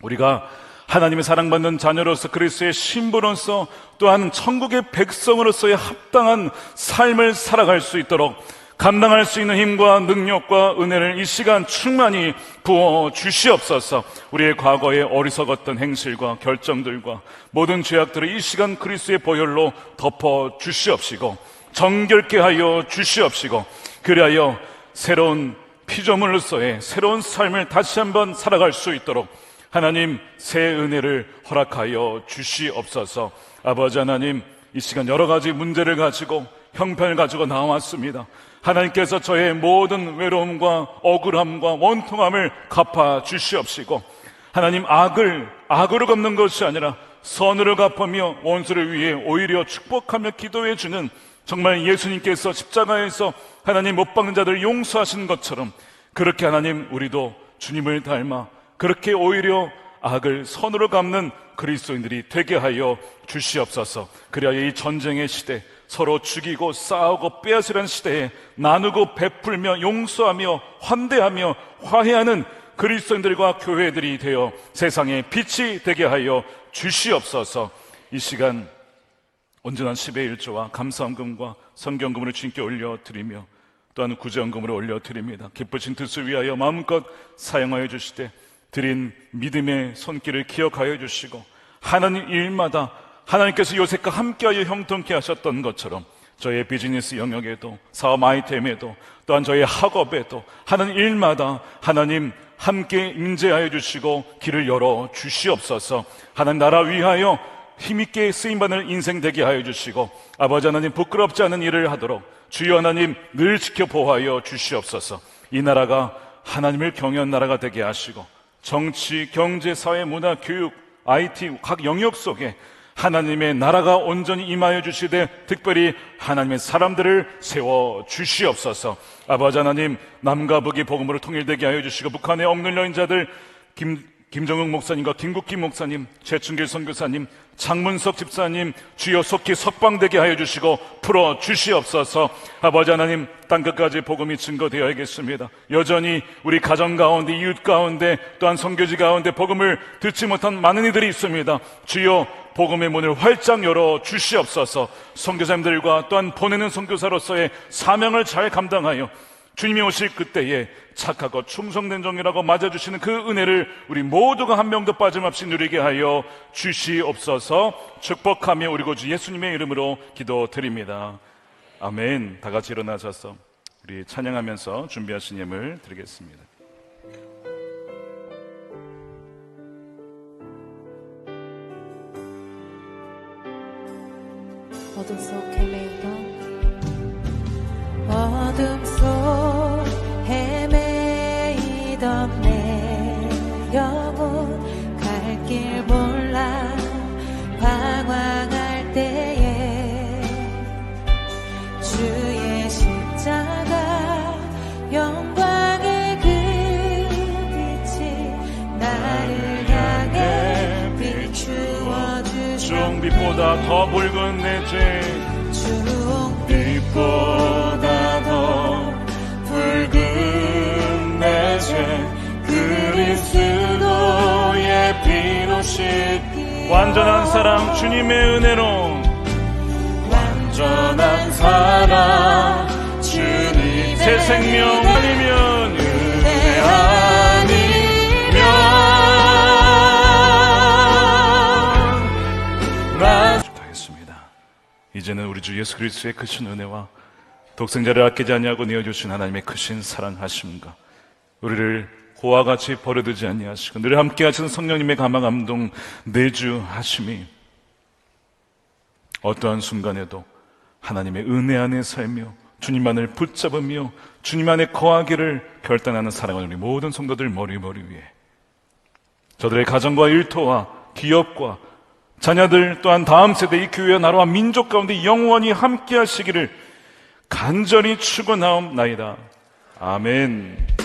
우리가 하나님의 사랑받는 자녀로서 그리스도의 신부로서 또한 천국의 백성으로서의 합당한 삶을 살아갈 수 있도록 감당할 수 있는 힘과 능력과 은혜를 이 시간 충만히 부어 주시옵소서. 우리의 과거의 어리석었던 행실과 결정들과 모든 죄악들을 이 시간 그리스도의 보혈로 덮어 주시옵시고 정결케 하여 주시옵시고 그리하여 새로운 피조물로서의 새로운 삶을 다시 한번 살아갈 수 있도록 하나님 새 은혜를 허락하여 주시옵소서. 아버지 하나님, 이 시간 여러 가지 문제를 가지고 형편을 가지고 나왔습니다. 하나님께서 저의 모든 외로움과 억울함과 원통함을 갚아 주시옵시고 하나님 악으로 갚는 것이 아니라 선으로 갚으며 원수를 위해 오히려 축복하며 기도해 주는 정말 예수님께서 십자가에서 하나님 못 박는 자들을 용서하신 것처럼 그렇게 하나님 우리도 주님을 닮아 그렇게 오히려 악을 선으로 갚는 그리스도인들이 되게 하여 주시옵소서. 그리하여 이 전쟁의 시대, 서로 죽이고 싸우고 빼앗으려는 시대에 나누고 베풀며 용서하며 환대하며 화해하는 그리스도인들과 교회들이 되어 세상에 빛이 되게 하여 주시옵소서. 이 시간 온전한 10의 1조와 감사헌금과 성경금으로 주님께 올려드리며 또한 구제헌금으로 올려드립니다. 기쁘신 뜻을 위하여 마음껏 사용하여 주시되 드린 믿음의 손길을 기억하여 주시고 하나님 일마다 하나님께서 요셉과 함께하여 형통케 하셨던 것처럼 저의 비즈니스 영역에도 사업 아이템에도 또한 저의 학업에도 하는 일마다 하나님 함께 임재하여 주시고 길을 열어 주시옵소서. 하나님 나라 위하여 힘있게 쓰임받는 인생 되게 하여 주시고 아버지 하나님 부끄럽지 않은 일을 하도록 주여 하나님 늘 지켜보호하여 주시옵소서. 이 나라가 하나님을 경외하는 나라가 되게 하시고 정치, 경제, 사회, 문화, 교육, IT 각 영역 속에 하나님의 나라가 온전히 임하여 주시되 특별히 하나님의 사람들을 세워 주시옵소서. 아버지 하나님 남과 북이 복음으로 통일되게 하여 주시고 북한에 억눌려 있는 자들 김정욱 목사님과 김국기 목사님, 최충길 선교사님, 장문석 집사님 주여 속히 석방되게 하여 주시고 풀어 주시옵소서. 아버지 하나님 땅끝까지 복음이 증거되어야겠습니다. 여전히 우리 가정 가운데 이웃 가운데 또한 선교지 가운데 복음을 듣지 못한 많은 이들이 있습니다. 주여 복음의 문을 활짝 열어 주시옵소서. 선교사님들과 또한 보내는 선교사로서의 사명을 잘 감당하여 주님이 오실 그때에 착하고 충성된 종이라고 맞아주시는 그 은혜를 우리 모두가 한 명도 빠짐없이 누리게 하여 주시옵소서. 축복하며 우리 구주 예수님의 이름으로 기도드립니다. 아멘. 다 같이 일어나셔서 우리 찬양하면서 준비하신 예물 드리겠습니다.
어둠 속 헤매던 어둠 속 헤매이던 내 영혼 갈 길 몰라 방황할 때에 주의 십자가 영광의 그 빛이 나를 향해 비추어 주시오.
빛보다 더 붉은 내 죄 빛보다 더 붉은 내 죄 그리스도의 피로 씻기 완전한 사랑 주님의 은혜로 완전한 사랑 주님 새 생명 아니면 은혜 아니면 하겠습니다. 이제는 우리 주 예수 그리스도의 크신 은혜와 독생자를 아끼지 아니하고 내어주신 하나님의 크신 사랑하심과 우리를 고와 같이 버려두지 아니하시고 늘 함께 하시는 성령님의 감화 감동 내주하심이 어떠한 순간에도 하나님의 은혜 안에 살며 주님만을 붙잡으며 주님 안에 거하기를 결단하는 사랑하는 우리 모든 성도들 머리 위에 저들의 가정과 일터와 기업과 자녀들 또한 다음 세대 이 교회와 나라와 민족 가운데 영원히 함께 하시기를 간절히 축원하옵나이다. 아멘.